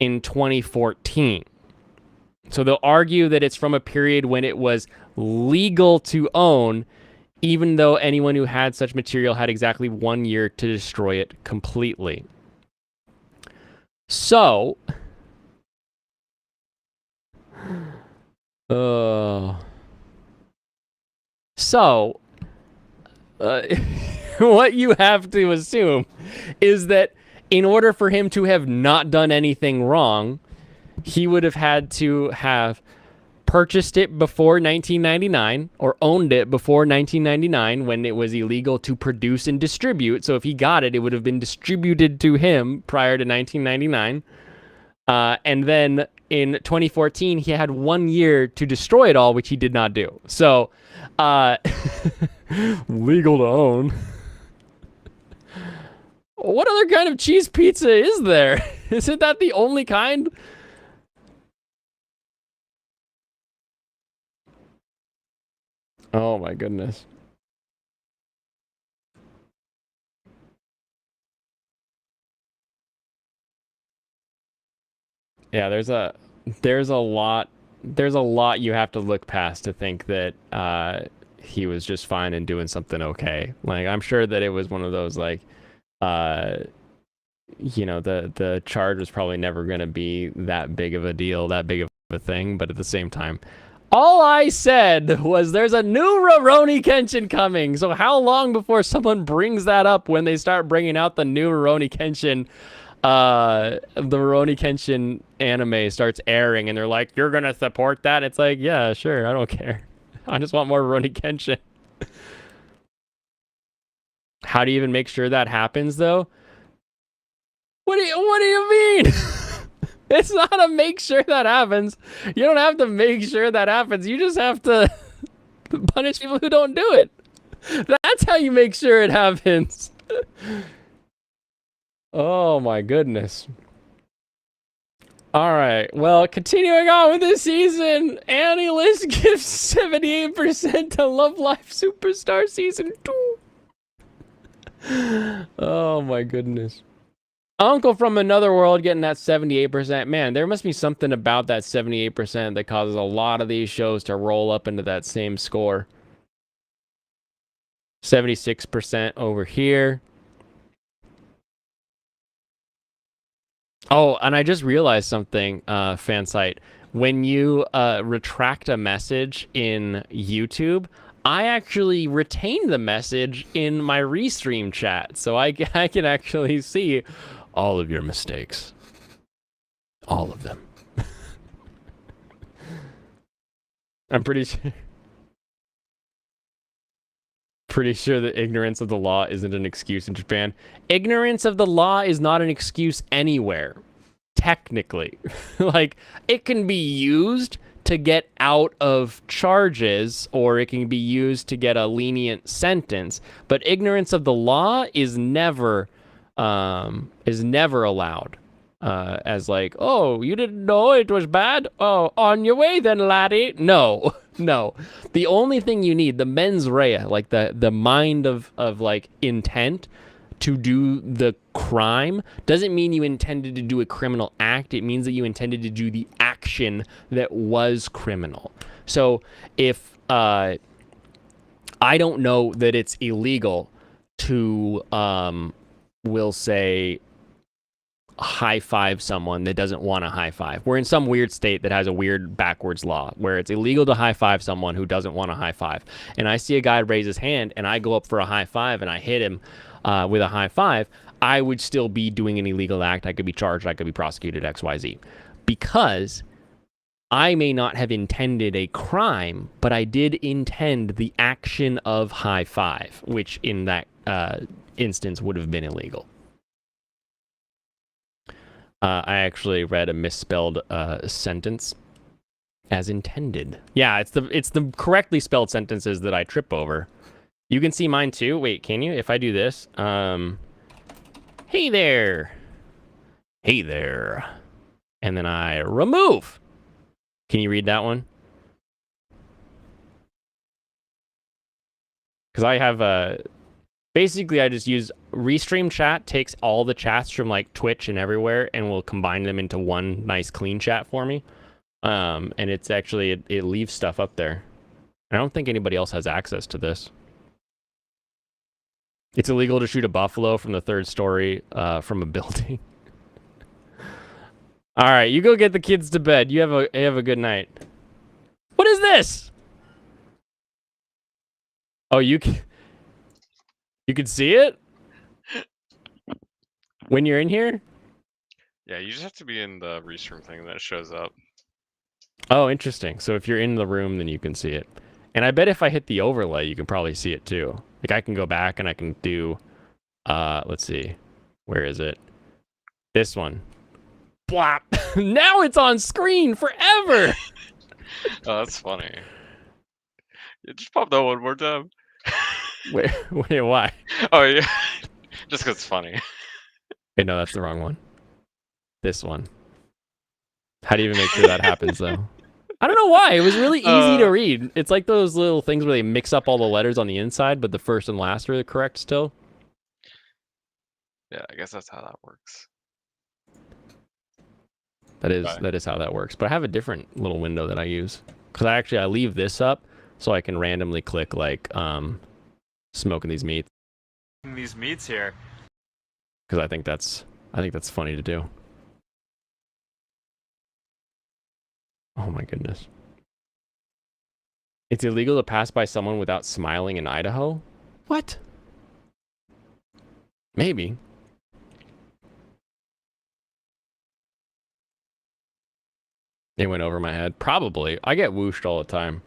in 2014. So they'll argue that it's from a period when it was legal to own, even though anyone who had such material had exactly 1 year to destroy it completely. So, what you have to assume is that in order for him to have not done anything wrong, he would have had to have purchased it before 1999 or owned it before 1999 when it was illegal to produce and distribute. So if he got it, it would have been distributed to him prior to 1999. And then in 2014, he had 1 year to destroy it all, which he did not do. So, legal to own. What other kind of cheese pizza is there? Isn't that the only kind? Oh my goodness. Yeah, there's a lot you have to look past to think that he was just fine and doing something okay. Like, I'm sure that it was one of those like you know, the charge was probably never going to be that big of a deal, that big of a thing, but at the same time, all I said was there's a new Rurouni Kenshin coming. So how long before someone brings that up when they start bringing out the new Rurouni Kenshin the Rurouni Kenshin anime starts airing and they're like, "You're gonna support that?" It's like, yeah, sure, I don't care. I just want more Rurouni Kenshin. How do you even make sure that happens though? What do you mean? It's not a make sure that happens. You don't have to make sure that happens. You just have to punish people who don't do it. That's how you make sure it happens. Oh my goodness. All right. Well, continuing on with this season, Annie List gives 78% to Love Live Superstar Season 2. Oh my goodness. Uncle from Another World getting that 78%. Man, there must be something about that 78% that causes a lot of these shows to roll up into that same score. 76% over here. Oh, and I just realized something, Fansite. When you retract a message in YouTube, I actually retain the message in my restream chat. So I can actually see all of your mistakes. All of them. I'm pretty sure that ignorance of the law isn't an excuse in Japan. Ignorance of the law is not an excuse anywhere, technically. Like, it can be used to get out of charges, or it can be used to get a lenient sentence, but ignorance of the law is never allowed. As like, oh, you didn't know it was bad? Oh, on your way then, laddie. No, no. The only thing you need, the mens rea, like the mind of like intent to do the crime, doesn't mean you intended to do a criminal act. It means that you intended to do the action that was criminal. So if I don't know that it's illegal to we'll say high five someone that doesn't want a high five. We're in some weird state that has a weird backwards law where it's illegal to high five someone who doesn't want a high five. And I see a guy raise his hand and I go up for a high five and I hit him with a high five. I would still be doing an illegal act. I could be charged. I could be prosecuted, XYZ. Because I may not have intended a crime, but I did intend the action of high five, which in that instance would have been illegal. I actually read a misspelled sentence as intended. Yeah, it's the correctly spelled sentences that I trip over. You can see mine too. Wait, can you? If I do this, hey there, hey there, and then I remove. Can you read that one? Because I have basically, I just use Restream Chat, takes all the chats from like Twitch and everywhere and will combine them into one nice clean chat for me. And it's actually, it leaves stuff up there. I don't think anybody else has access to this. It's illegal to shoot a buffalo from the third story from a building. All right, you go get the kids to bed. You have a good night. What is this? Oh, you can see it? When you're in here? Yeah, you just have to be in the restream thing that shows up. Oh, interesting. So if you're in the room, then you can see it. And I bet if I hit the overlay, you can probably see it too. Like I can go back and I can do, let's see, where is it? This one. Blop. Now it's on screen forever. Oh, that's funny. Yeah, just pop that one more time. Wait, why? Oh yeah, just because it's funny. Wait, no, that's the wrong one. This one. How do you even make sure that happens though? I don't know why. It was really easy to read. It's like those little things where they mix up all the letters on the inside, but the first and last are correct still. Yeah, I guess that's how that works. That is how that works. But I have a different little window that I use because I leave this up so I can randomly click like smoking these meats. These meats here. Because I think that's funny to do. Oh my goodness. It's illegal to pass by someone without smiling in Idaho? What? Maybe. It went over my head. Probably. I get whooshed all the time.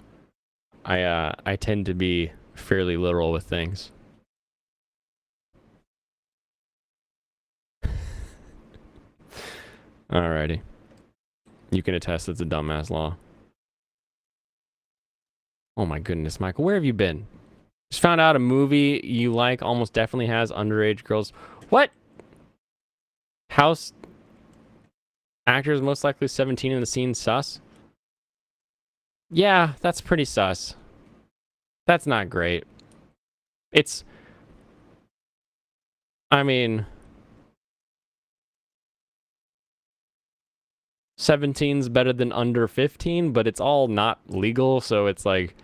I tend to be fairly literal with things. Alrighty. You can attest it's a dumbass law. Oh my goodness, Michael, where have you been? Just found out a movie you like almost definitely has underage girls. What? House actors most likely 17 in the scene sus? Yeah, that's pretty sus. That's not great. It's... I mean... 17's better than under 15, but it's all not legal, so it's like...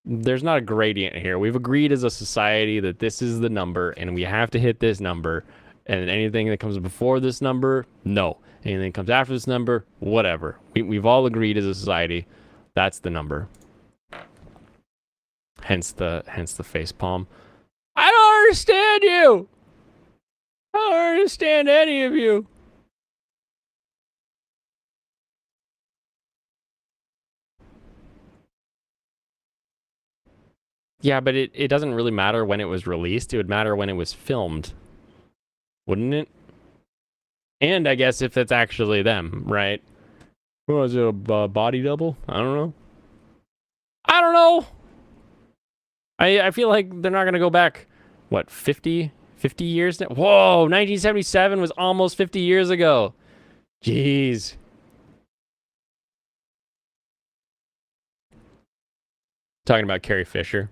There's not a gradient here. We've agreed as a society that this is the number, and we have to hit this number. And anything that comes before this number, no. Anything that comes after this number, whatever. We've all agreed as a society, that's the number. Hence the face palm. I don't understand you. I don't understand any of you. Yeah, but it doesn't really matter when it was released. It would matter when it was filmed. Wouldn't it? And I guess if it's actually them, right? Was it a body double? I don't know. I don't know. I feel like they're not going to go back, what, 50 years now? Whoa, 1977 was almost 50 years ago. Jeez. Talking about Carrie Fisher.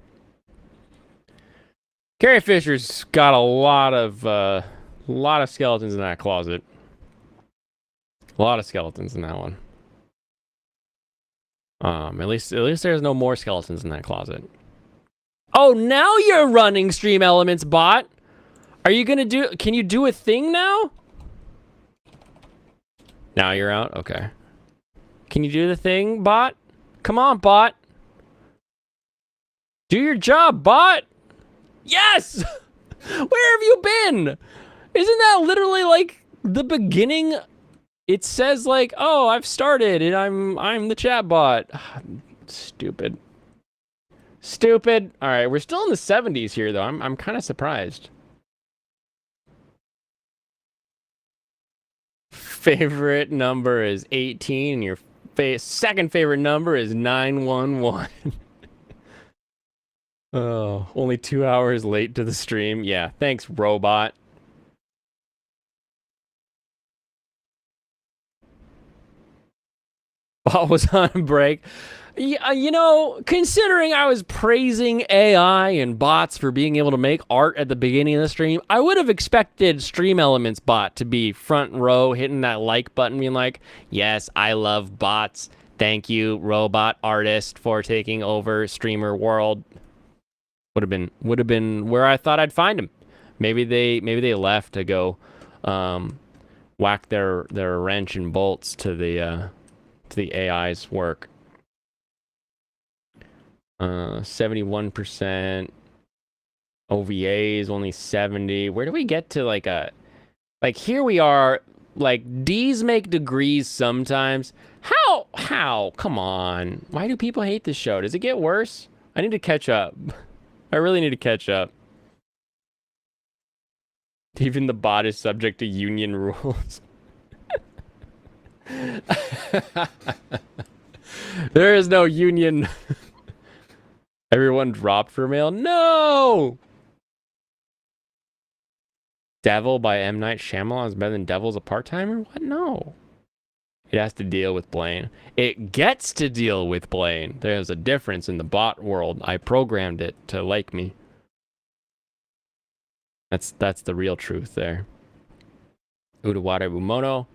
Carrie Fisher's got a lot of skeletons in that closet. A lot of skeletons in that one. At least there's no more skeletons in that closet. Oh, now you're running Stream Elements, bot. Are you gonna do? Can you do a thing now? Now you're out. Okay. Can you do the thing, bot? Come on, bot. Do your job, bot. Yes! Where have you been? Isn't that literally like the beginning? It says like, "Oh, I've started and I'm the chat bot." Stupid. Stupid. All right, we're still in the 70s here though. I'm kind of surprised. Favorite number is 18 and your second favorite number is 911. Oh, only 2 hours late to the stream. Yeah, thanks, robot. Bot was on break. Yeah, you know, considering I was praising AI and bots for being able to make art at the beginning of the stream, I would have expected Stream Elements bot to be front row, hitting that like button, being like, yes, I love bots. Thank you, robot artist, for taking over streamer world. Would have been where I thought I'd find him. Maybe they left to go whack their wrench and bolts to the AI's work. 71%. OVA is only 70. Where do we get to like here we are, like D's make degrees sometimes. How? Come on. Why do people hate this show? Does it get worse? I need to catch up. I really need to catch up. Even the bot is subject to union rules. There is no union. Everyone dropped for mail. No! Devil by M. Night Shyamalan is better than Devil's a part-timer? What? No. It has to deal with Blaine. It gets to deal with Blaine. There's a difference in the bot world. I programmed it to like me. That's the real truth there. Udawara Umono.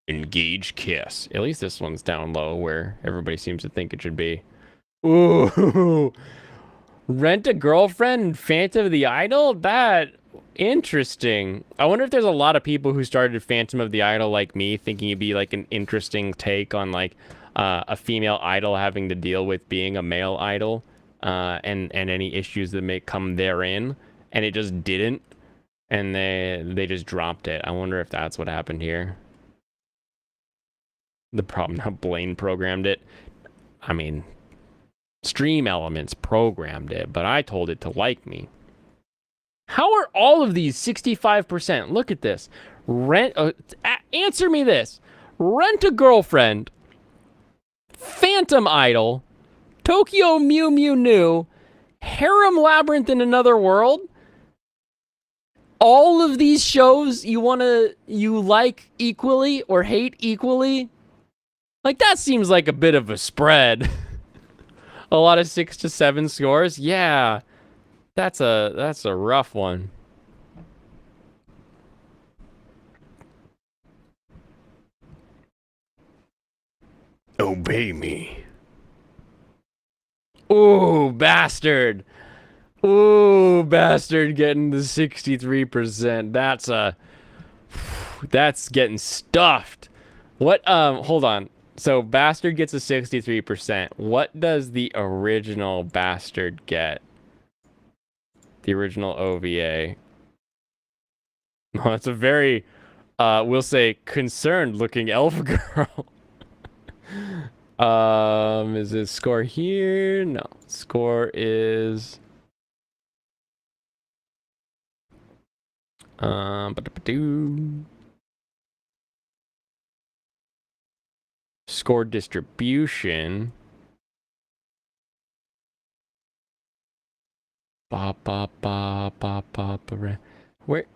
Engage Kiss. At least this one's down low where everybody seems to think it should be. Ooh. Rent a Girlfriend, Phantom of the Idol? That... interesting. I wonder if there's a lot of people who started Phantom of the Idol like me, thinking it'd be like an interesting take on like a female idol having to deal with being a male idol and any issues that may come therein, and it just didn't, and they just dropped it. I wonder if that's what happened here. The problem how Blaine programmed it. I mean, Stream Elements programmed it, but I told it to like me. How are all of these 65%? Look at this. Answer me this. Rent a Girlfriend, Phantom Idol, Tokyo Mew Mew New, Harem Labyrinth in Another World. All of these shows you like equally or hate equally? Like, that seems like a bit of a spread. A lot of 6 to 7 scores. Yeah. That's a rough one. Obey me. Ooh, Bastard. Ooh, Bastard getting the 63%. That's getting stuffed. What hold on. So Bastard gets a 63%. What does the original Bastard get? The original OVA. Oh, it's a very we'll say concerned looking elf girl. Is it score here? No. Score is score distribution. Where?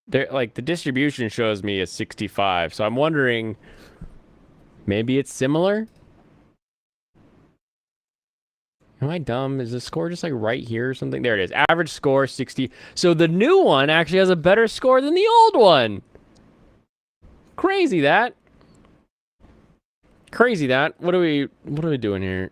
There, like, the distribution shows me a 65, so I'm wondering, maybe it's similar? Am I dumb? Is the score just like right here or something? There it is. Average score 60. So the new one actually has a better score than the old one. Crazy that. Crazy that. What are we doing here?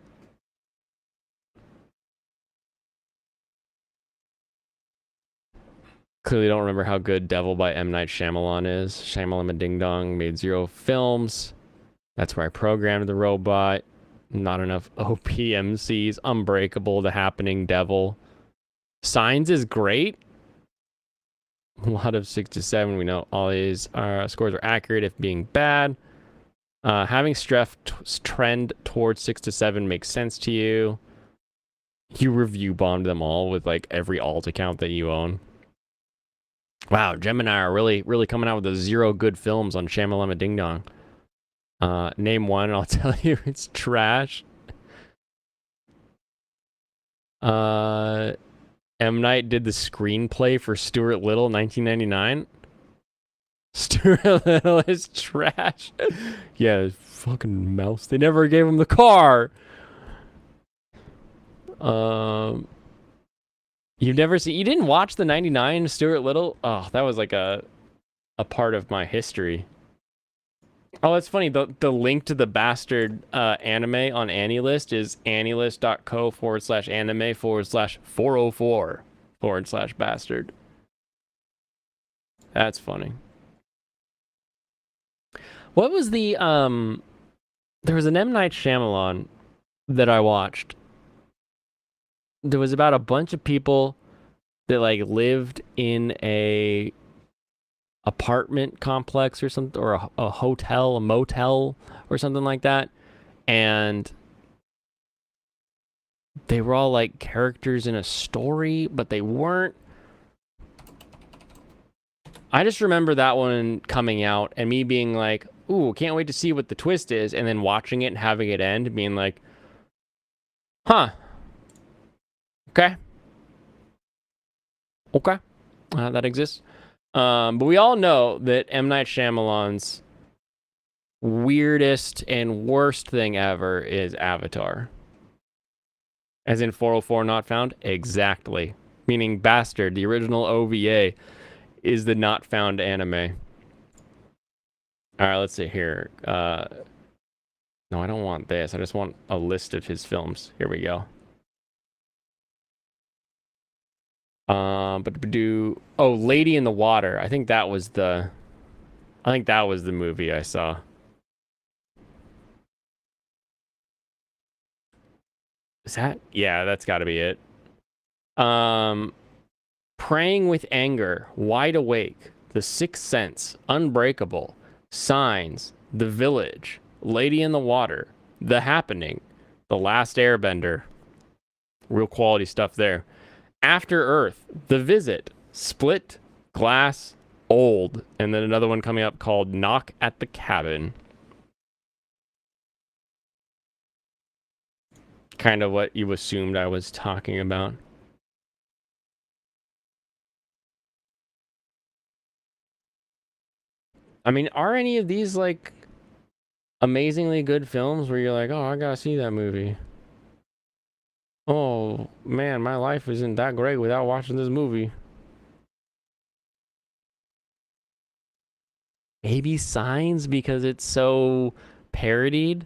Clearly don't remember how good Devil by M. Night Shyamalan is. Shyamalan Ding Dong made 0 films. That's where I programmed the robot. Not enough OPMCs. Unbreakable, The Happening, Devil. Signs is great. A lot of 6 to 7. We know all these scores are accurate if being bad. Having Streff trend towards 6 to 7 makes sense to you. You review bombed them all with like every alt account that you own. Wow, Gemini are really coming out with the 0 good films on Shamalama Ding Dong. Name one, and I'll tell you it's trash. M. Night did the screenplay for Stuart Little, 1999. Stuart Little is trash. Yeah, fucking mouse. They never gave him the car. You didn't watch the 99 Stuart Little? Oh, that was like a part of my history. Oh, that's funny. The link to the Bastard anime on AniList is anilist.co/anime/404/Bastard. That's funny. What was the there was an M. Night Shyamalan that I watched. There was about a bunch of people that like lived in a apartment complex or something, or a hotel, a motel or something like that, and they were all like characters in a story, but they weren't. I just remember that one coming out and me being like, ooh, can't wait to see what the twist is, and then watching it and having it end, being like, huh. Okay. That exists. But we all know that M. Night Shyamalan's weirdest and worst thing ever is Avatar. As in 404 not found? Exactly. Meaning Bastard, the original OVA, is the not found anime. Alright, let's see here. No, I don't want this. I just want a list of his films. Here we go. Lady in the Water. I think that was the movie I saw. Is that? Yeah, that's got to be it. Praying with Anger, Wide Awake, The Sixth Sense, Unbreakable, Signs, The Village, Lady in the Water, The Happening, The Last Airbender. Real quality stuff there. After Earth, The Visit, Split, Glass, Old, and then another one coming up called Knock at the Cabin. Kind of what you assumed I was talking about. I mean, are any of these like amazingly good films where you're like, oh, I gotta see that movie? Oh man, my life isn't that great without watching this movie. Maybe Signs because it's so parodied.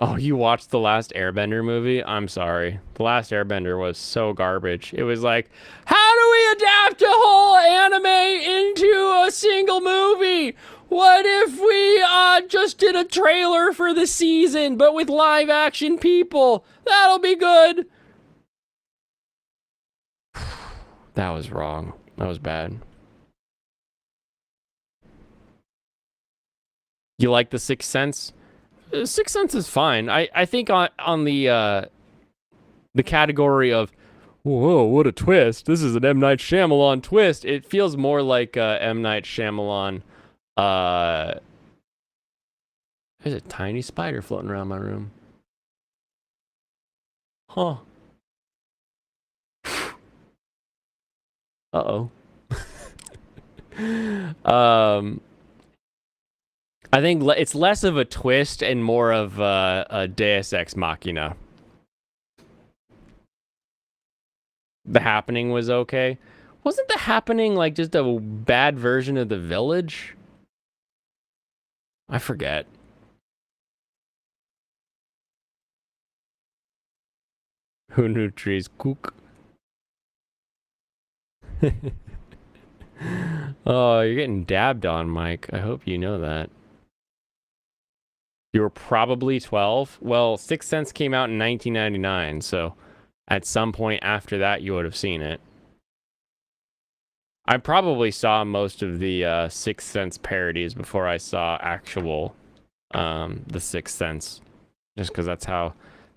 Oh, you watched the Last Airbender movie? I'm sorry. The Last Airbender was so garbage. It was like, how do we adapt a whole anime into a single movie? What if we just did a trailer for the season, but with live action people? That'll be good. That was wrong. That was bad. You like The Sixth Sense? Sixth Sense is fine. I think on the category of, whoa, what a twist. This is an M. Night Shyamalan twist. It feels more like M. Night Shyamalan. There's a tiny spider floating around my room. Huh. Uh-oh. I think it's less of a twist and more of a Deus Ex Machina. The Happening was okay. Wasn't The Happening like just a bad version of The Village? I forget. Who knew trees cook? Oh, you're getting dabbed on, Mike. I hope you know that. You were probably 12. Well, Sixth Sense came out in 1999, so at some point after that, you would have seen it. I probably saw most of the Sixth Sense parodies before I saw actual The Sixth Sense, just because that's how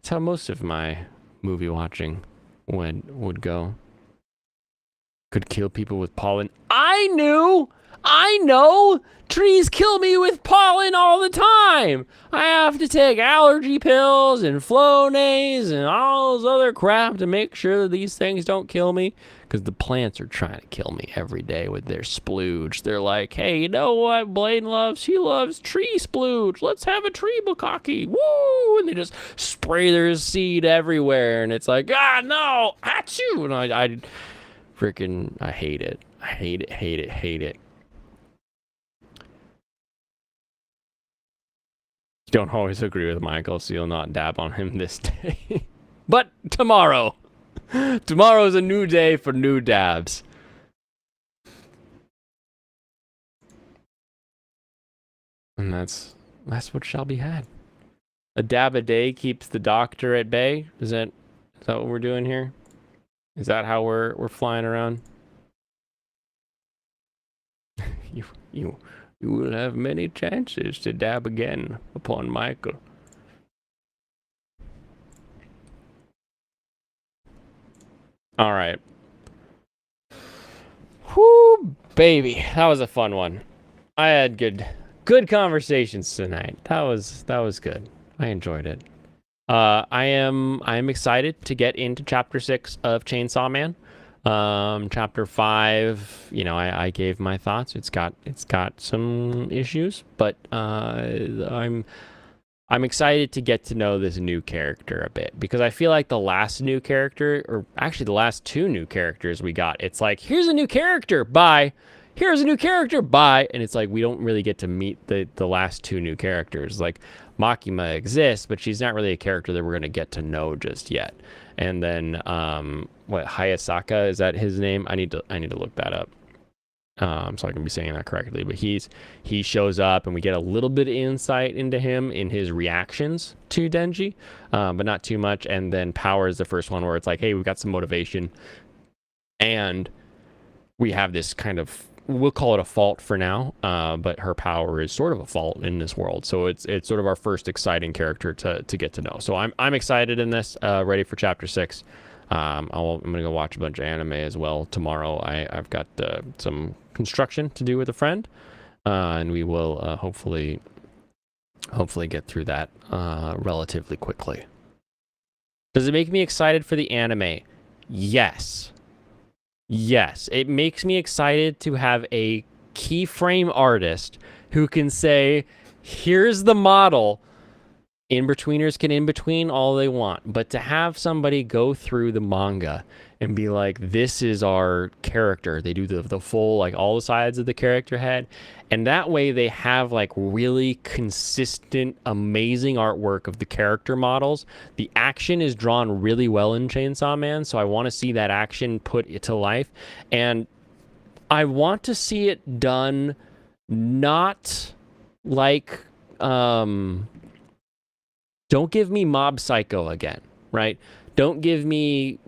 most of my movie watching would go. Could kill people with pollen. I know! Trees kill me with pollen all the time! I have to take allergy pills and Flonase and all this other crap to make sure that these things don't kill me. Because the plants are trying to kill me every day with their splooge. They're like, hey, you know what Blaine loves? He loves tree splooge. Let's have a tree bukkake. Woo! And they just spray their seed everywhere. And it's like, ah, no! Achoo! And I freaking, I hate it. I hate it. You don't always agree with Michael, so you'll not dab on him this day. But tomorrow. Tomorrow's a new day for new dabs. And that's what shall be had. A dab a day keeps the doctor at bay. Is that what we're doing here? Is that how we're flying around? You will have many chances to dab again upon Michael. All right. Whoo, baby, that was a fun one. I had good conversations tonight. That was good. I enjoyed it. I am excited to get into chapter 6 of Chainsaw Man. Chapter 5, you know, I gave my thoughts. It's got some issues, but I'm excited to get to know this new character a bit, because I feel like the last new character, or actually the last 2 new characters we got, it's like, here's a new character, bye. Here's a new character, bye. And it's like, we don't really get to meet the last 2 new characters. Like, Makima exists, but she's not really a character that we're going to get to know just yet. And then, Hayasaka, is that his name? I need to look that up. So I can be saying that correctly, but he shows up and we get a little bit of insight into him in his reactions to Denji, but not too much. And then Power is the first one where it's like, hey, we've got some motivation, and we have this kind of, we'll call it a fault for now, but her power is sort of a fault in this world. So it's sort of our first exciting character to get to know. So I'm excited in this, ready for chapter 6. I'm gonna go watch a bunch of anime as well tomorrow. I've got some construction to do with a friend, and we will hopefully get through that relatively quickly. Does it make me excited for the anime? Yes. Yes, it makes me excited to have a keyframe artist who can say, here's the model. In-betweeners can in-between all they want, but to have somebody go through the manga and be like, this is our character. They do the full, like, all the sides of the character head, and that way they have, like, really consistent, amazing artwork of the character models. The action is drawn really well in Chainsaw Man, so I want to see that action put to life, and I want to see it done not like, don't give me Mob Psycho again, right? Don't give me,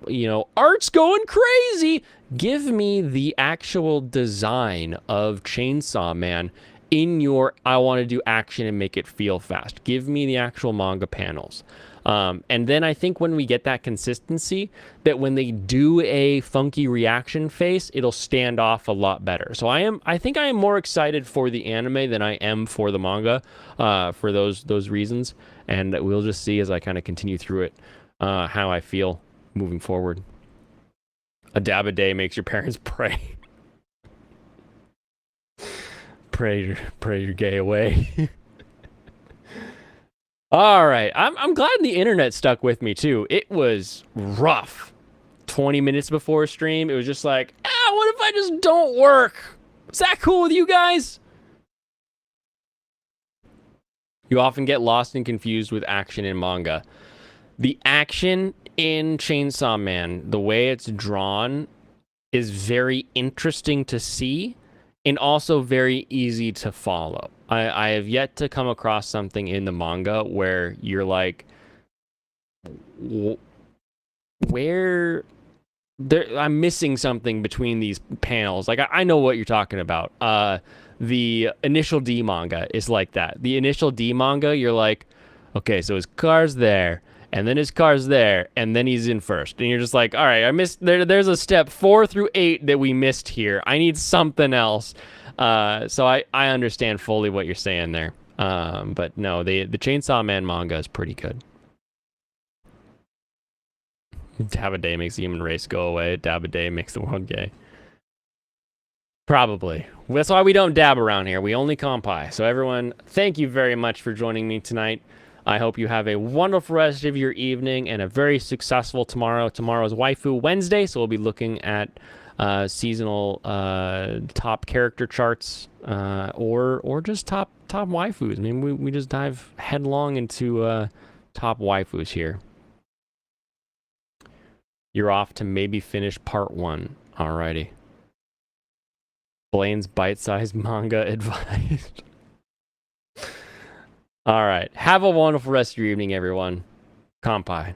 art's going crazy. Give me the actual design of Chainsaw Man in your, I want to do action and make it feel fast. Give me the actual manga panels. And then I think when we get that consistency, that when they do a funky reaction face, it'll stand off a lot better. So I think I am more excited for the anime than I am for the manga, for those reasons. And we'll just see as I kind of continue through it, how I feel moving forward. A dab a day makes your parents pray. pray your gay away. All right, I'm glad the internet stuck with me too. It was rough. 20 minutes before stream, it was just like, what if I just don't work? Is that cool with you guys? You often get lost and confused with action in manga. The action in Chainsaw Man, the way it's drawn, is very interesting to see and also very easy to follow. I have yet to come across something in the manga where you're like, where... I'm missing something between these panels. Like, I know what you're talking about. The Initial D manga is like that. The Initial D manga, you're like, okay, so his car's there, and then his car's there, and then he's in first. And you're just like, all right, I missed, there's a step 4 through 8 that we missed here. I need something else. So I understand fully what you're saying there. But no, the Chainsaw Man manga is pretty good. Dab a day makes the human race go away. Dab a day makes the world gay. Probably. That's why we don't dab around here. We only compi. So everyone, thank you very much for joining me tonight. I hope you have a wonderful rest of your evening and a very successful tomorrow. Tomorrow's Waifu Wednesday, so we'll be looking at seasonal top character charts or just top waifus. I mean, we just dive headlong into top waifus here. You're off to maybe finish part 1. Alrighty. Blaine's bite-sized manga advised. All right. Have a wonderful rest of your evening, everyone. Kampai.